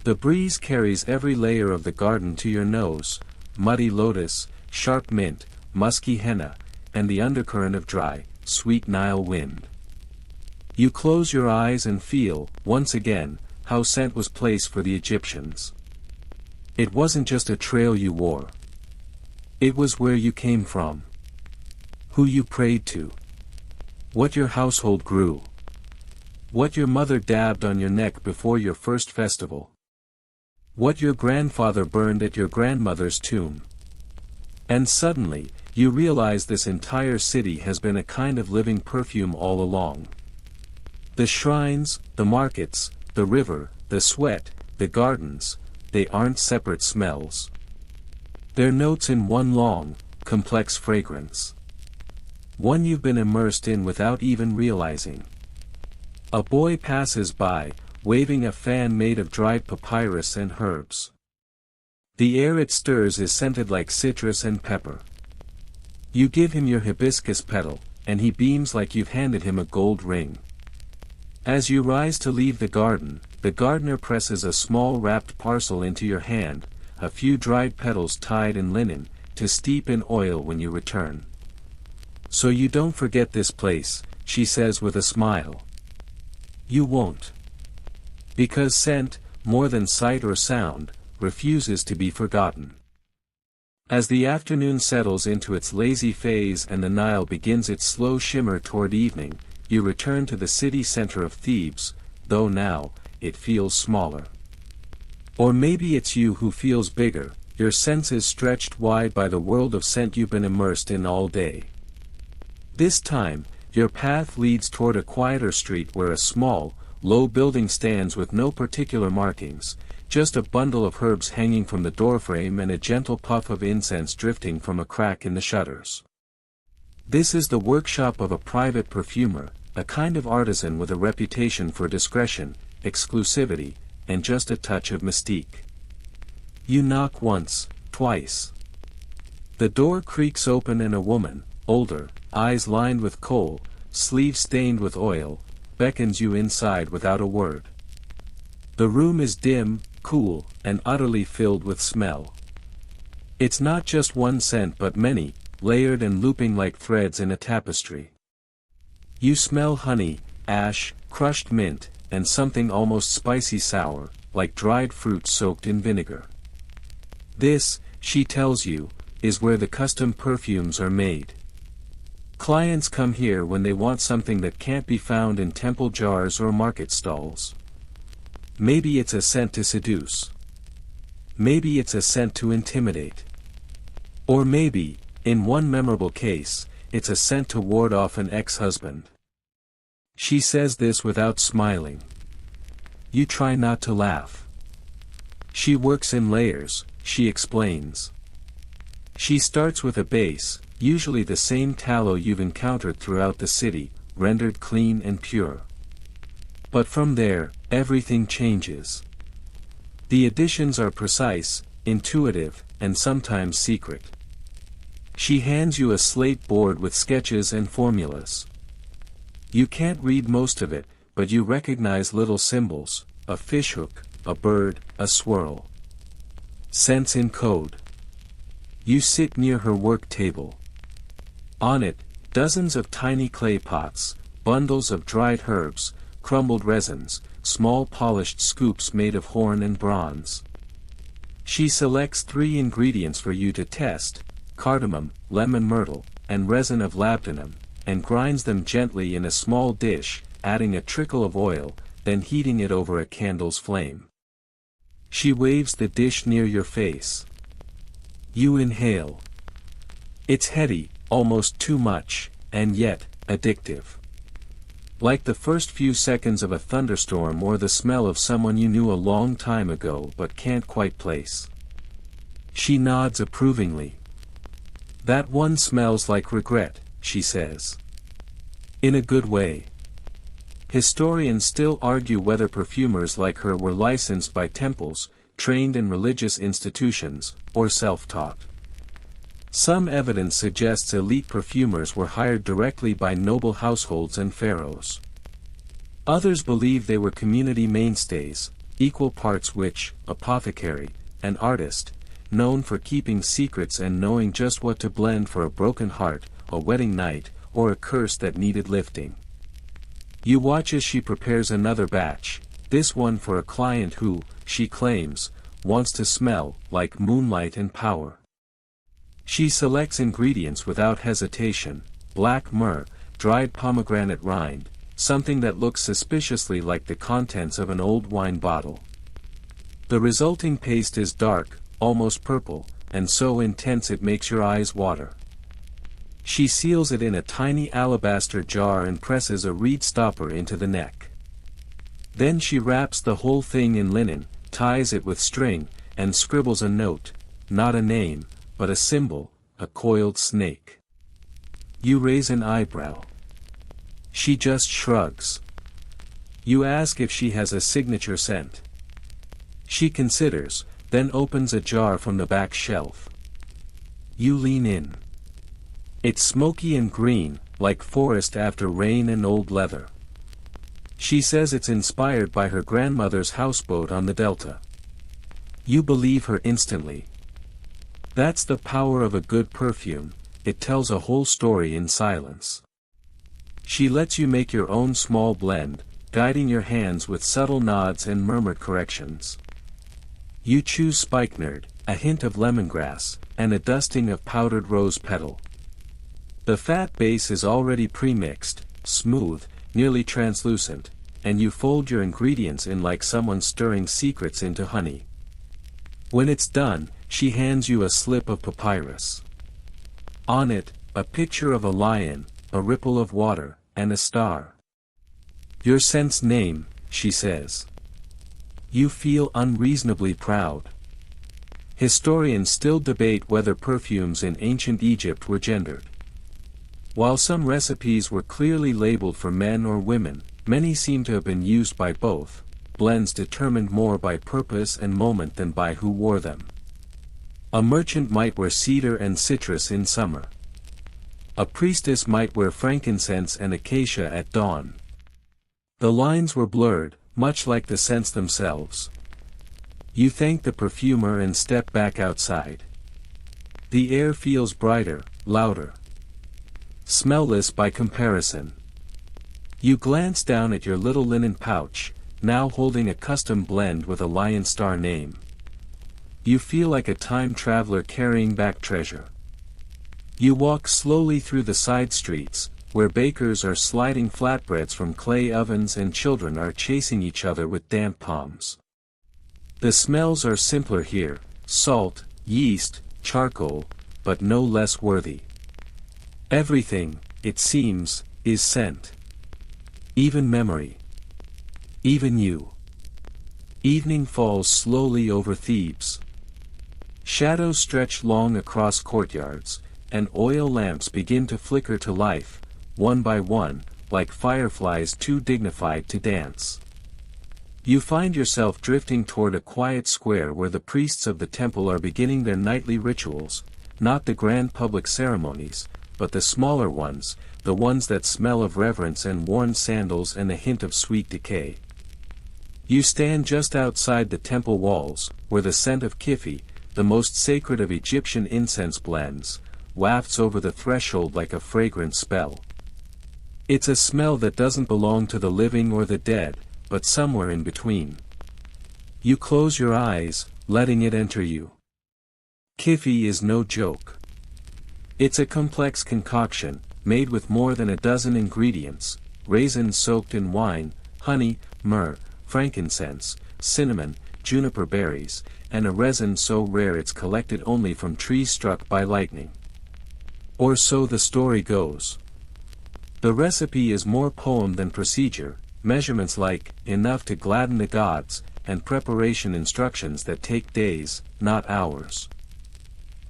The breeze carries every layer of the garden to your nose, muddy lotus, sharp mint, musky henna, and the undercurrent of dry, sweet Nile wind. You close your eyes and feel, once again, how scent was placed for the Egyptians. It wasn't just a trail you wore. It was where you came from. Who you prayed to. What your household grew. What your mother dabbed on your neck before your first festival. What your grandfather burned at your grandmother's tomb. And suddenly, you realize this entire city has been a kind of living perfume all along. The shrines, the markets, the river, the sweat, the gardens, they aren't separate smells. They're notes in one long, complex fragrance. One you've been immersed in without even realizing. A boy passes by, waving a fan made of dried papyrus and herbs. The air it stirs is scented like citrus and pepper. You give him your hibiscus petal, and he beams like you've handed him a gold ring. As you rise to leave the gardener presses a small wrapped parcel into your hand, a few dried petals tied in linen, to steep in oil when you return. So you don't forget this place, she says with a smile. You won't. Because scent, more than sight or sound, refuses to be forgotten. As the afternoon settles into its lazy phase and the Nile begins its slow shimmer toward evening, you return to the city center of Thebes, though now, it feels smaller. Or maybe it's you who feels bigger, your senses stretched wide by the world of scent you've been immersed in all day. This time, Your path leads toward a quieter street where a small, low building stands with no particular markings, just a bundle of herbs hanging from the doorframe and a gentle puff of incense drifting from a crack in the shutters. This is the workshop of a private perfumer, a kind of artisan with a reputation for discretion, exclusivity, and just a touch of mystique. You knock once, twice. The door creaks open and a woman, older, eyes lined with kohl, sleeves stained with oil, beckons you inside without a word. The room is dim, cool, and utterly filled with smell. It's not just one scent but many, layered and looping like threads in a tapestry. You smell honey, ash, crushed mint, and something almost spicy sour, like dried fruit soaked in vinegar. This, she tells you, is where the custom perfumes are made. Clients come here when they want something that can't be found in temple jars or market stalls. Maybe it's a scent to seduce. Maybe it's a scent to intimidate. Or maybe, in one memorable case, it's a scent to ward off an ex-husband. She says this without smiling. You try not to laugh. She works in layers, she explains. She starts with a base, usually the same tallow you've encountered throughout the city, rendered clean and pure. But from there, everything changes. The additions are precise, intuitive, and sometimes secret. She hands you a slate board with sketches and formulas. You can't read most of it, but you recognize little symbols, a fishhook, a bird, a swirl. Scents in code. You sit near her work table. On it, dozens of tiny clay pots, bundles of dried herbs, crumbled resins, small polished scoops made of horn and bronze. She selects 3 ingredients for you to test: cardamom, lemon myrtle, and resin of labdanum, and grinds them gently in a small dish, adding a trickle of oil, then heating it over a candle's flame. She waves the dish near your face. You inhale. It's heady, almost too much, and yet, addictive. Like the first few seconds of a thunderstorm or the smell of someone you knew a long time ago but can't quite place. She nods approvingly. That one smells like regret, she says. In a good way. Historians still argue whether perfumers like her were licensed by temples, trained in religious institutions, or self-taught. Some evidence suggests elite perfumers were hired directly by noble households and pharaohs. Others believe they were community mainstays, equal parts witch, apothecary, and artist, known for keeping secrets and knowing just what to blend for a broken heart, a wedding night, or a curse that needed lifting. You watch as she prepares another batch, this one for a client who, she claims, wants to smell like moonlight and power. She selects ingredients without hesitation: black myrrh, dried pomegranate rind, something that looks suspiciously like the contents of an old wine bottle. The resulting paste is dark, almost purple, and so intense it makes your eyes water. She seals it in a tiny alabaster jar and presses a reed stopper into the neck. Then she wraps the whole thing in linen, ties it with string, and scribbles a note, not a name, but a symbol, a coiled snake. You raise an eyebrow. She just shrugs. You ask if she has a signature scent. She considers, then opens a jar from the back shelf. You lean in. It's smoky and green, like forest after rain and old leather. She says it's inspired by her grandmother's houseboat on the Delta. You believe her instantly. That's the power of a good perfume, it tells a whole story in silence. She lets you make your own small blend, guiding your hands with subtle nods and murmured corrections. You choose spikenard, a hint of lemongrass, and a dusting of powdered rose petal. The fat base is already pre-mixed, smooth, nearly translucent, and you fold your ingredients in like someone stirring secrets into honey. When it's done, she hands you a slip of papyrus. On it, a picture of a lion, a ripple of water, and a star. "Your scent's name," she says. You feel unreasonably proud. Historians still debate whether perfumes in ancient Egypt were gendered. While some recipes were clearly labeled for men or women, many seem to have been used by both, blends determined more by purpose and moment than by who wore them. A merchant might wear cedar and citrus in summer. A priestess might wear frankincense and acacia at dawn. The lines were blurred, much like the scents themselves. You thank the perfumer and step back outside. The air feels brighter, louder. Smellless by comparison. You glance down at your little linen pouch, now holding a custom blend with a lion star name. You feel like a time traveler carrying back treasure. You walk slowly through the side streets, where bakers are sliding flatbreads from clay ovens and children are chasing each other with damp palms. The smells are simpler here, salt, yeast, charcoal, but no less worthy. Everything, it seems, is scent. Even memory. Even you. Evening falls slowly over Thebes. Shadows stretch long across courtyards, and oil lamps begin to flicker to life, one by one, like fireflies too dignified to dance. You find yourself drifting toward a quiet square where the priests of the temple are beginning their nightly rituals, not the grand public ceremonies, but the smaller ones, the ones that smell of reverence and worn sandals and a hint of sweet decay. You stand just outside the temple walls, where the scent of kifi, the most sacred of Egyptian incense blends, wafts over the threshold like a fragrant spell. It's a smell that doesn't belong to the living or the dead, but somewhere in between. You close your eyes, letting it enter you. Kifi is no joke. It's a complex concoction, made with more than a dozen ingredients: raisins soaked in wine, honey, myrrh, frankincense, cinnamon, juniper berries, and a resin so rare it's collected only from trees struck by lightning. Or so the story goes. The recipe is more poem than procedure, measurements like, enough to gladden the gods, and preparation instructions that take days, not hours.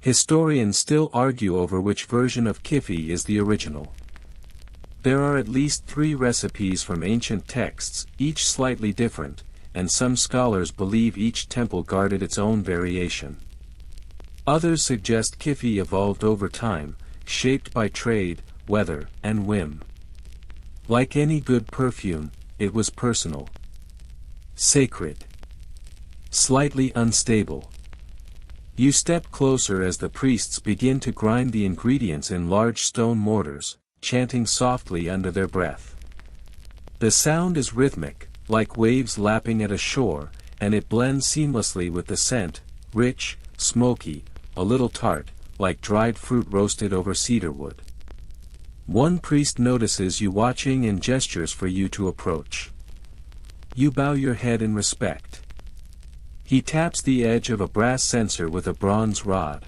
Historians still argue over which version of kifi is the original. There are at least 3 recipes from ancient texts, each slightly different, and some scholars believe each temple guarded its own variation. Others suggest kifi evolved over time, shaped by trade, weather, and whim. Like any good perfume, it was personal. Sacred. Slightly unstable. You step closer as the priests begin to grind the ingredients in large stone mortars, chanting softly under their breath. The sound is rhythmic, like waves lapping at a shore, and it blends seamlessly with the scent, rich, smoky, a little tart, like dried fruit roasted over cedar wood. One priest notices you watching and gestures for you to approach. You bow your head in respect. He taps the edge of a brass censer with a bronze rod.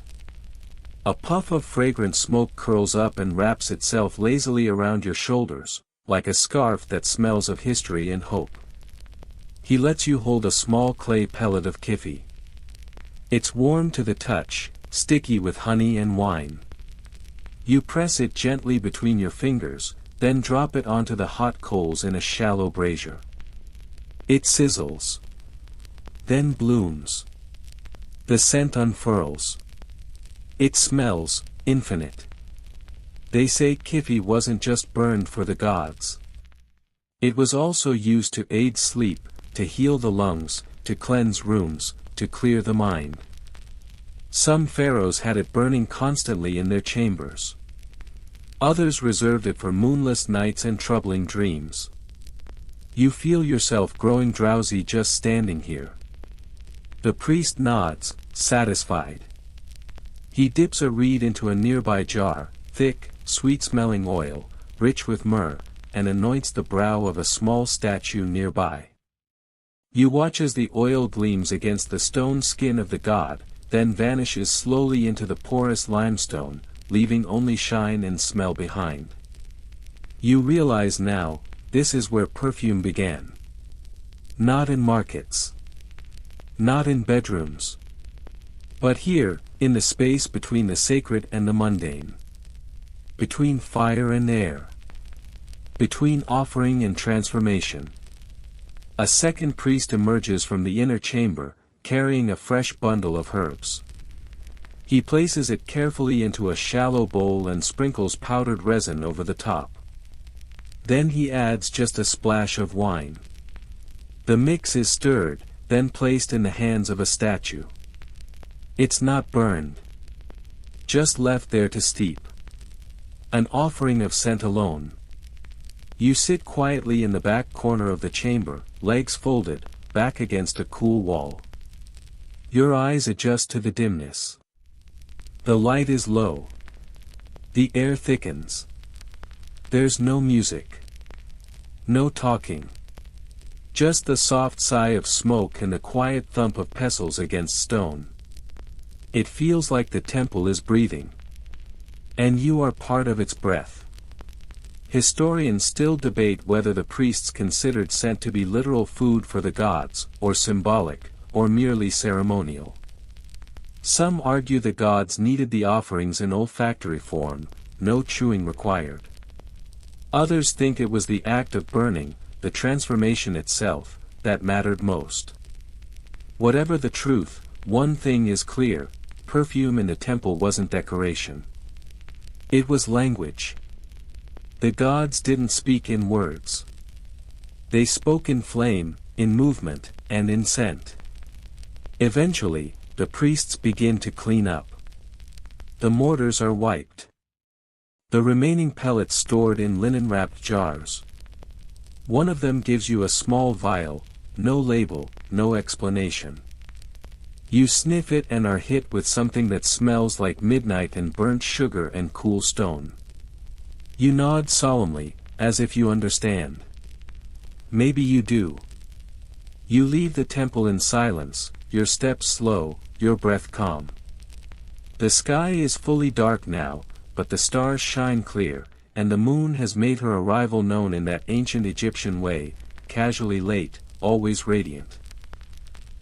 A puff of fragrant smoke curls up and wraps itself lazily around your shoulders, like a scarf that smells of history and hope. He lets you hold a small clay pellet of kifi. It's warm to the touch, sticky with honey and wine. You press it gently between your fingers, then drop it onto the hot coals in a shallow brazier. It sizzles. Then blooms. The scent unfurls. It smells infinite. They say kifi wasn't just burned for the gods. It was also used to aid sleep, to heal the lungs, to cleanse rooms, to clear the mind. Some pharaohs had it burning constantly in their chambers. Others reserved it for moonless nights and troubling dreams. You feel yourself growing drowsy just standing here. The priest nods, satisfied. He dips a reed into a nearby jar, thick, sweet-smelling oil, rich with myrrh, and anoints the brow of a small statue nearby. You watch as the oil gleams against the stone skin of the god, then vanishes slowly into the porous limestone, leaving only shine and smell behind. You realize now, this is where perfume began. Not in markets. Not in bedrooms. But here, in the space between the sacred and the mundane. Between fire and air. Between offering and transformation. A second priest emerges from the inner chamber, carrying a fresh bundle of herbs. He places it carefully into a shallow bowl and sprinkles powdered resin over the top. Then he adds just a splash of wine. The mix is stirred, then placed in the hands of a statue. It's not burned. Just left there to steep. An offering of scent alone. You sit quietly in the back corner of the chamber, legs folded, back against a cool wall. Your eyes adjust to the dimness. The light is low. The air thickens. There's no music. No talking. Just the soft sigh of smoke and the quiet thump of pestles against stone. It feels like the temple is breathing. And you are part of its breath. Historians still debate whether the priests considered scent to be literal food for the gods, or symbolic, or merely ceremonial. Some argue the gods needed the offerings in olfactory form, no chewing required. Others think it was the act of burning, the transformation itself, that mattered most. Whatever the truth, one thing is clear: perfume in the temple wasn't decoration. It was language. The gods didn't speak in words. They spoke in flame, in movement, and in scent. Eventually, the priests begin to clean up. The mortars are wiped. The remaining pellets stored in linen-wrapped jars. One of them gives you a small vial, no label, no explanation. You sniff it and are hit with something that smells like midnight and burnt sugar and cool stone. You nod solemnly, as if you understand. Maybe you do. You leave the temple in silence, your steps slow, your breath calm. The sky is fully dark now, but the stars shine clear, and the moon has made her arrival known in that ancient Egyptian way, casually late, always radiant.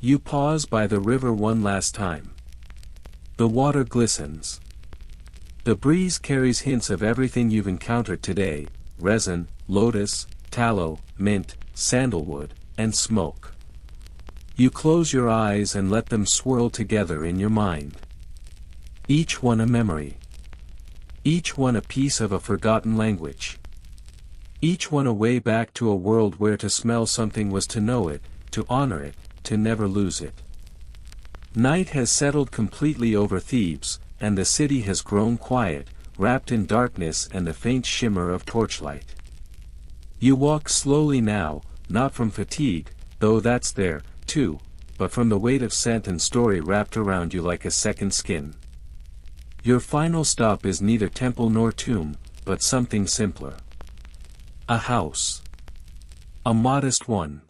You pause by the river one last time. The water glistens. The breeze carries hints of everything you've encountered today: resin, lotus, tallow, mint, sandalwood, and smoke. You close your eyes and let them swirl together in your mind. Each one a memory. Each one a piece of a forgotten language. Each one a way back to a world where to smell something was to know it, to honor it, to never lose it. Night has settled completely over Thebes, and the city has grown quiet, wrapped in darkness and the faint shimmer of torchlight. You walk slowly now, not from fatigue, though that's there, too, but from the weight of scent and story wrapped around you like a second skin. Your final stop is neither temple nor tomb, but something simpler. A house. A modest one.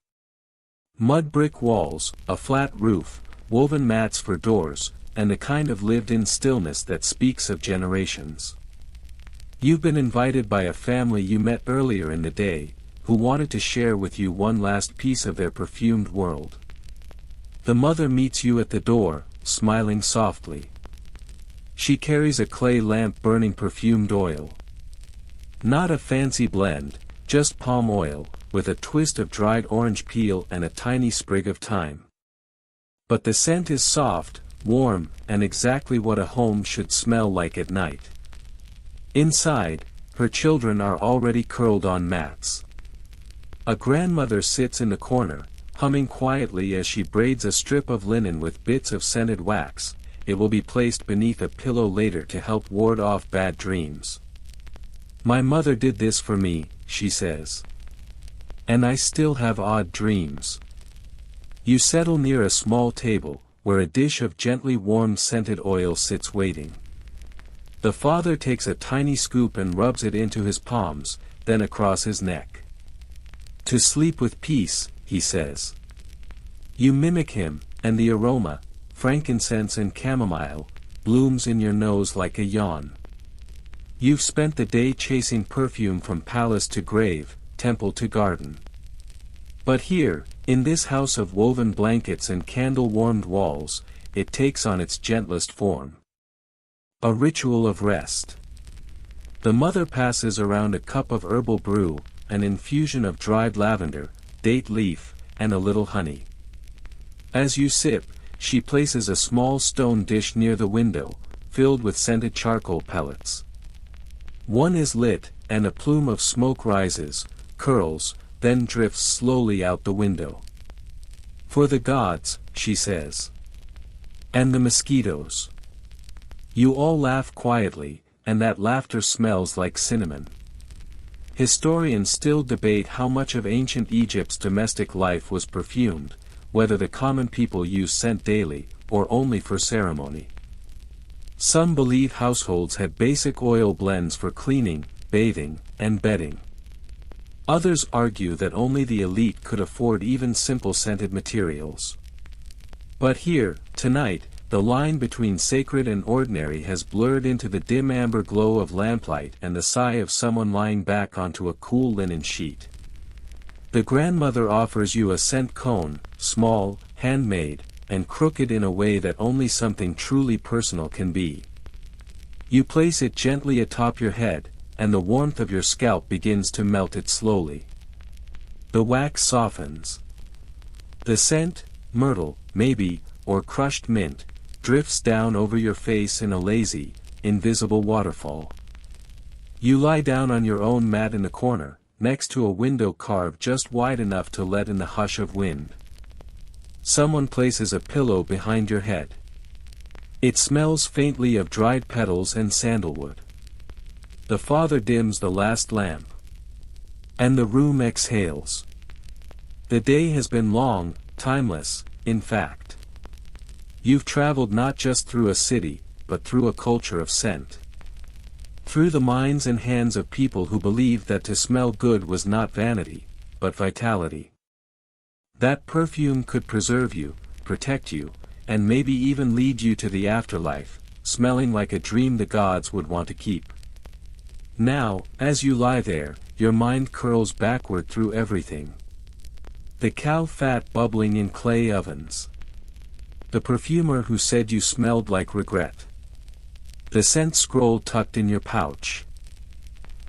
Mud brick walls, a flat roof, woven mats for doors, and the kind of lived-in stillness that speaks of generations. You've been invited by a family you met earlier in the day, who wanted to share with you one last piece of their perfumed world. The mother meets you at the door, smiling softly. She carries a clay lamp burning perfumed oil. Not a fancy blend, just palm oil, with a twist of dried orange peel and a tiny sprig of thyme. But the scent is soft, warm, and exactly what a home should smell like at night. Inside, her children are already curled on mats. A grandmother sits in the corner, humming quietly as she braids a strip of linen with bits of scented wax. It will be placed beneath a pillow later to help ward off bad dreams. "My mother did this for me," she says. "And I still have odd dreams." You settle near a small table, where a dish of gently warmed scented oil sits waiting. The father takes a tiny scoop and rubs it into his palms, then across his neck. "To sleep with peace," he says. You mimic him, and the aroma, frankincense and chamomile, blooms in your nose like a yawn. You've spent the day chasing perfume from palace to grave, temple to garden. But here, in this house of woven blankets and candle-warmed walls, it takes on its gentlest form. A ritual of rest. The mother passes around a cup of herbal brew, an infusion of dried lavender, date leaf, and a little honey. As you sip, she places a small stone dish near the window, filled with scented charcoal pellets. One is lit, and a plume of smoke rises, curls, then drifts slowly out the window. For the gods, she says. And the mosquitoes. You all laugh quietly, and that laughter smells like cinnamon. Historians still debate how much of ancient Egypt's domestic life was perfumed, whether the common people used scent daily, or only for ceremony. Some believe households had basic oil blends for cleaning, bathing, and bedding. Others argue that only the elite could afford even simple scented materials. But here, tonight, the line between sacred and ordinary has blurred into the dim amber glow of lamplight and the sigh of someone lying back onto a cool linen sheet. The grandmother offers you a scent cone, small, handmade, and crooked in a way that only something truly personal can be. You place it gently atop your head, and the warmth of your scalp begins to melt it slowly. The wax softens. The scent, myrtle, maybe, or crushed mint, drifts down over your face in a lazy, invisible waterfall. You lie down on your own mat in the corner, next to a window carved just wide enough to let in the hush of wind. Someone places a pillow behind your head. It smells faintly of dried petals and sandalwood. The father dims the last lamp. And the room exhales. The day has been long, timeless, in fact. You've traveled not just through a city, but through a culture of scent. Through the minds and hands of people who believed that to smell good was not vanity, but vitality. That perfume could preserve you, protect you, and maybe even lead you to the afterlife, smelling like a dream the gods would want to keep. Now, as you lie there, your mind curls backward through everything. The cow fat bubbling in clay ovens. The perfumer who said you smelled like regret. The scent scroll tucked in your pouch.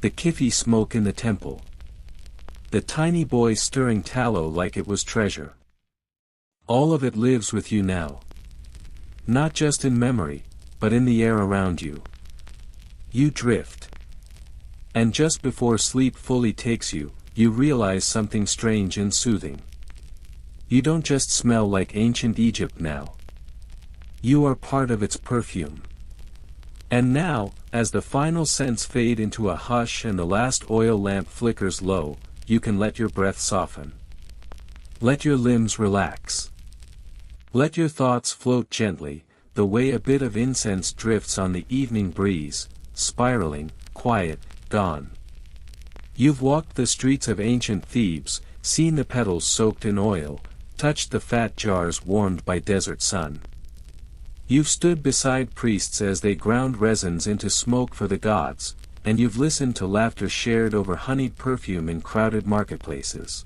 The kiffy smoke in the temple. The tiny boy stirring tallow like it was treasure. All of it lives with you now. Not just in memory, but in the air around you. You drift. And just before sleep fully takes you, you realize something strange and soothing. You don't just smell like ancient Egypt now. You are part of its perfume. And now, as the final scents fade into a hush and the last oil lamp flickers low, you can let your breath soften. Let your limbs relax. Let your thoughts float gently, the way a bit of incense drifts on the evening breeze, spiraling, quiet, gone. You've walked the streets of ancient Thebes, seen the petals soaked in oil, touched the fat jars warmed by desert sun. You've stood beside priests as they ground resins into smoke for the gods, and you've listened to laughter shared over honeyed perfume in crowded marketplaces.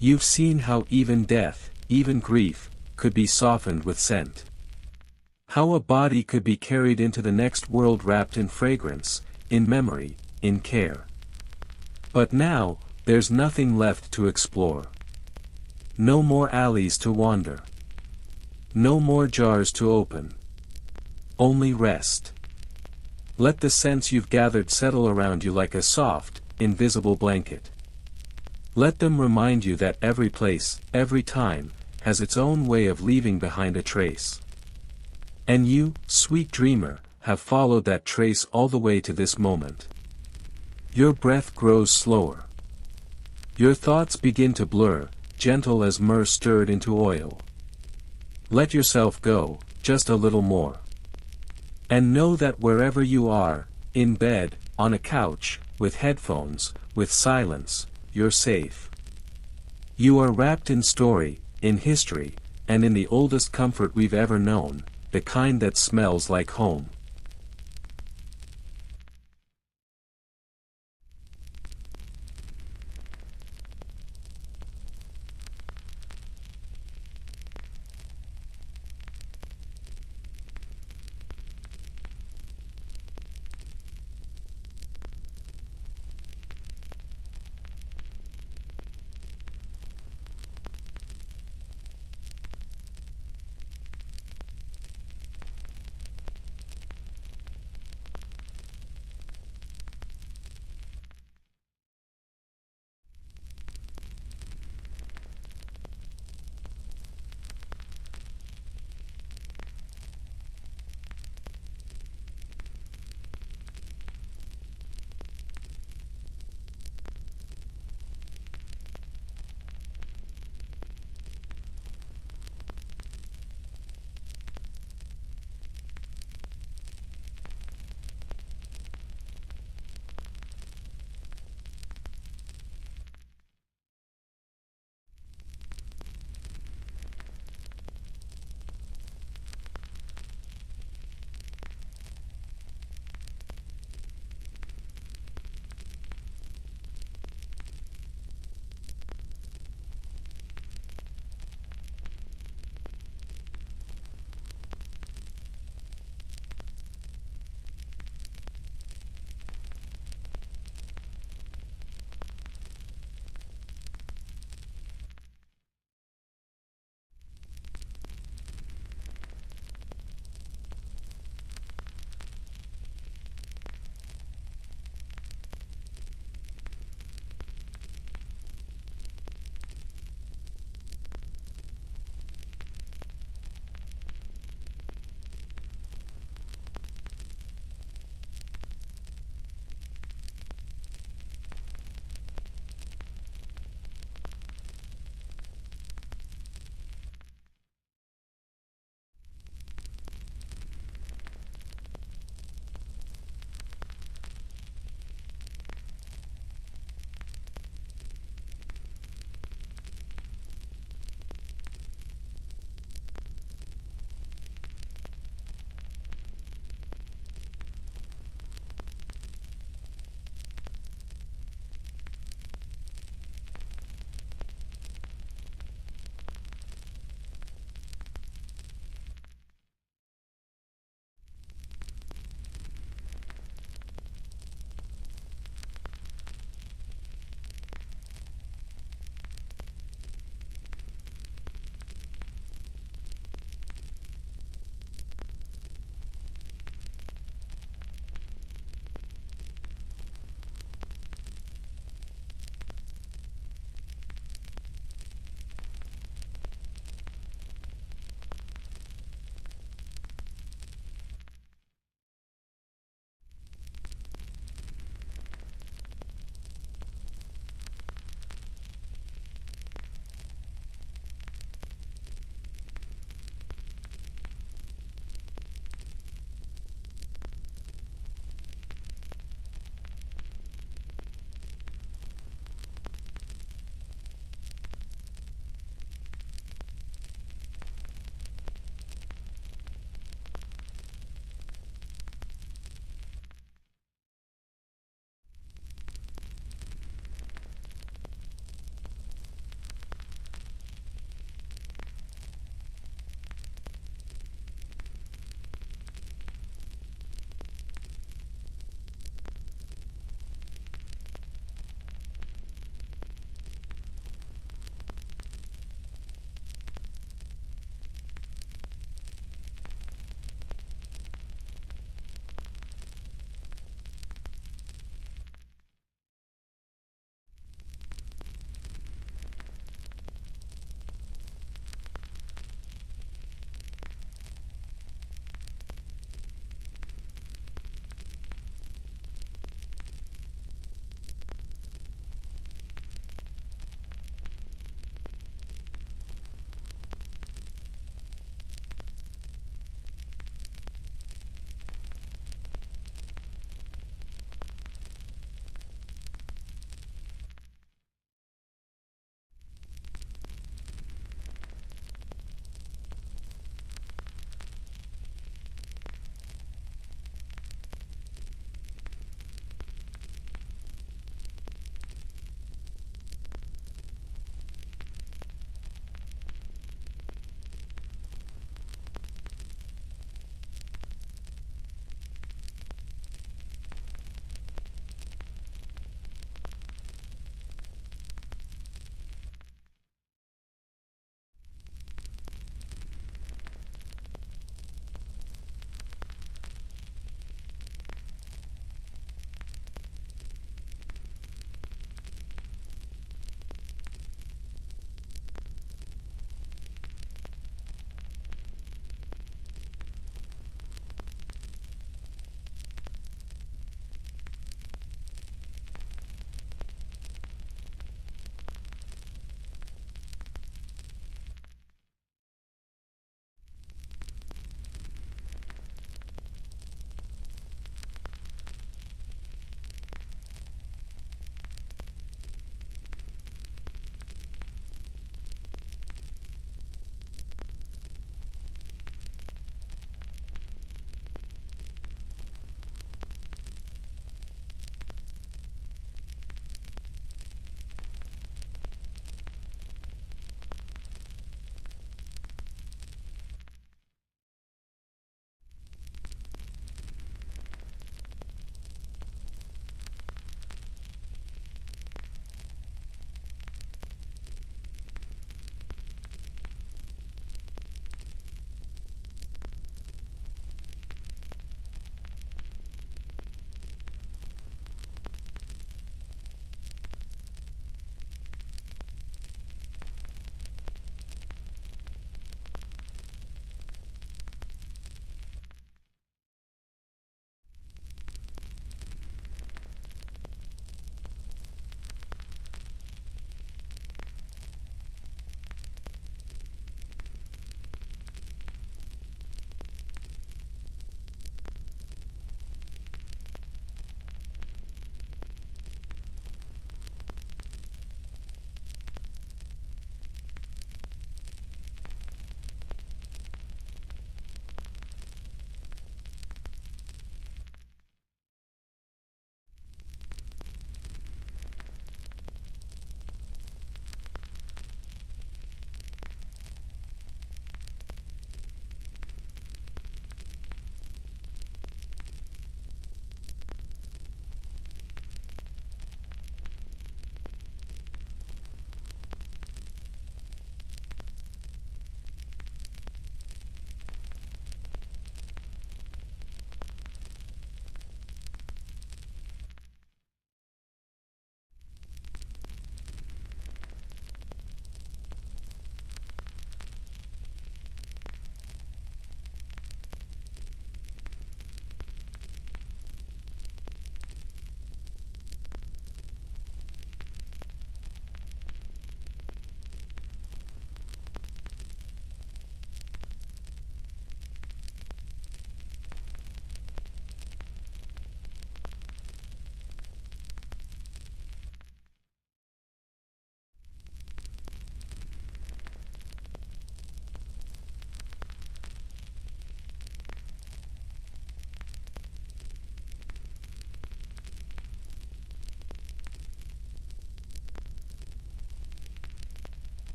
You've seen how even death, even grief, could be softened with scent. How a body could be carried into the next world wrapped in fragrance, in memory, in care. But now, there's nothing left to explore. No more alleys to wander. No more jars to open. Only rest. Let the scents you've gathered settle around you like a soft, invisible blanket. Let them remind you that every place, every time, has its own way of leaving behind a trace. And you, sweet dreamer, have followed that trace all the way to this moment. Your breath grows slower. Your thoughts begin to blur, gentle as myrrh stirred into oil. Let yourself go, just a little more. And know that wherever you are, in bed, on a couch, with headphones, with silence, you're safe. You are wrapped in story, in history, and in the oldest comfort we've ever known, the kind that smells like home.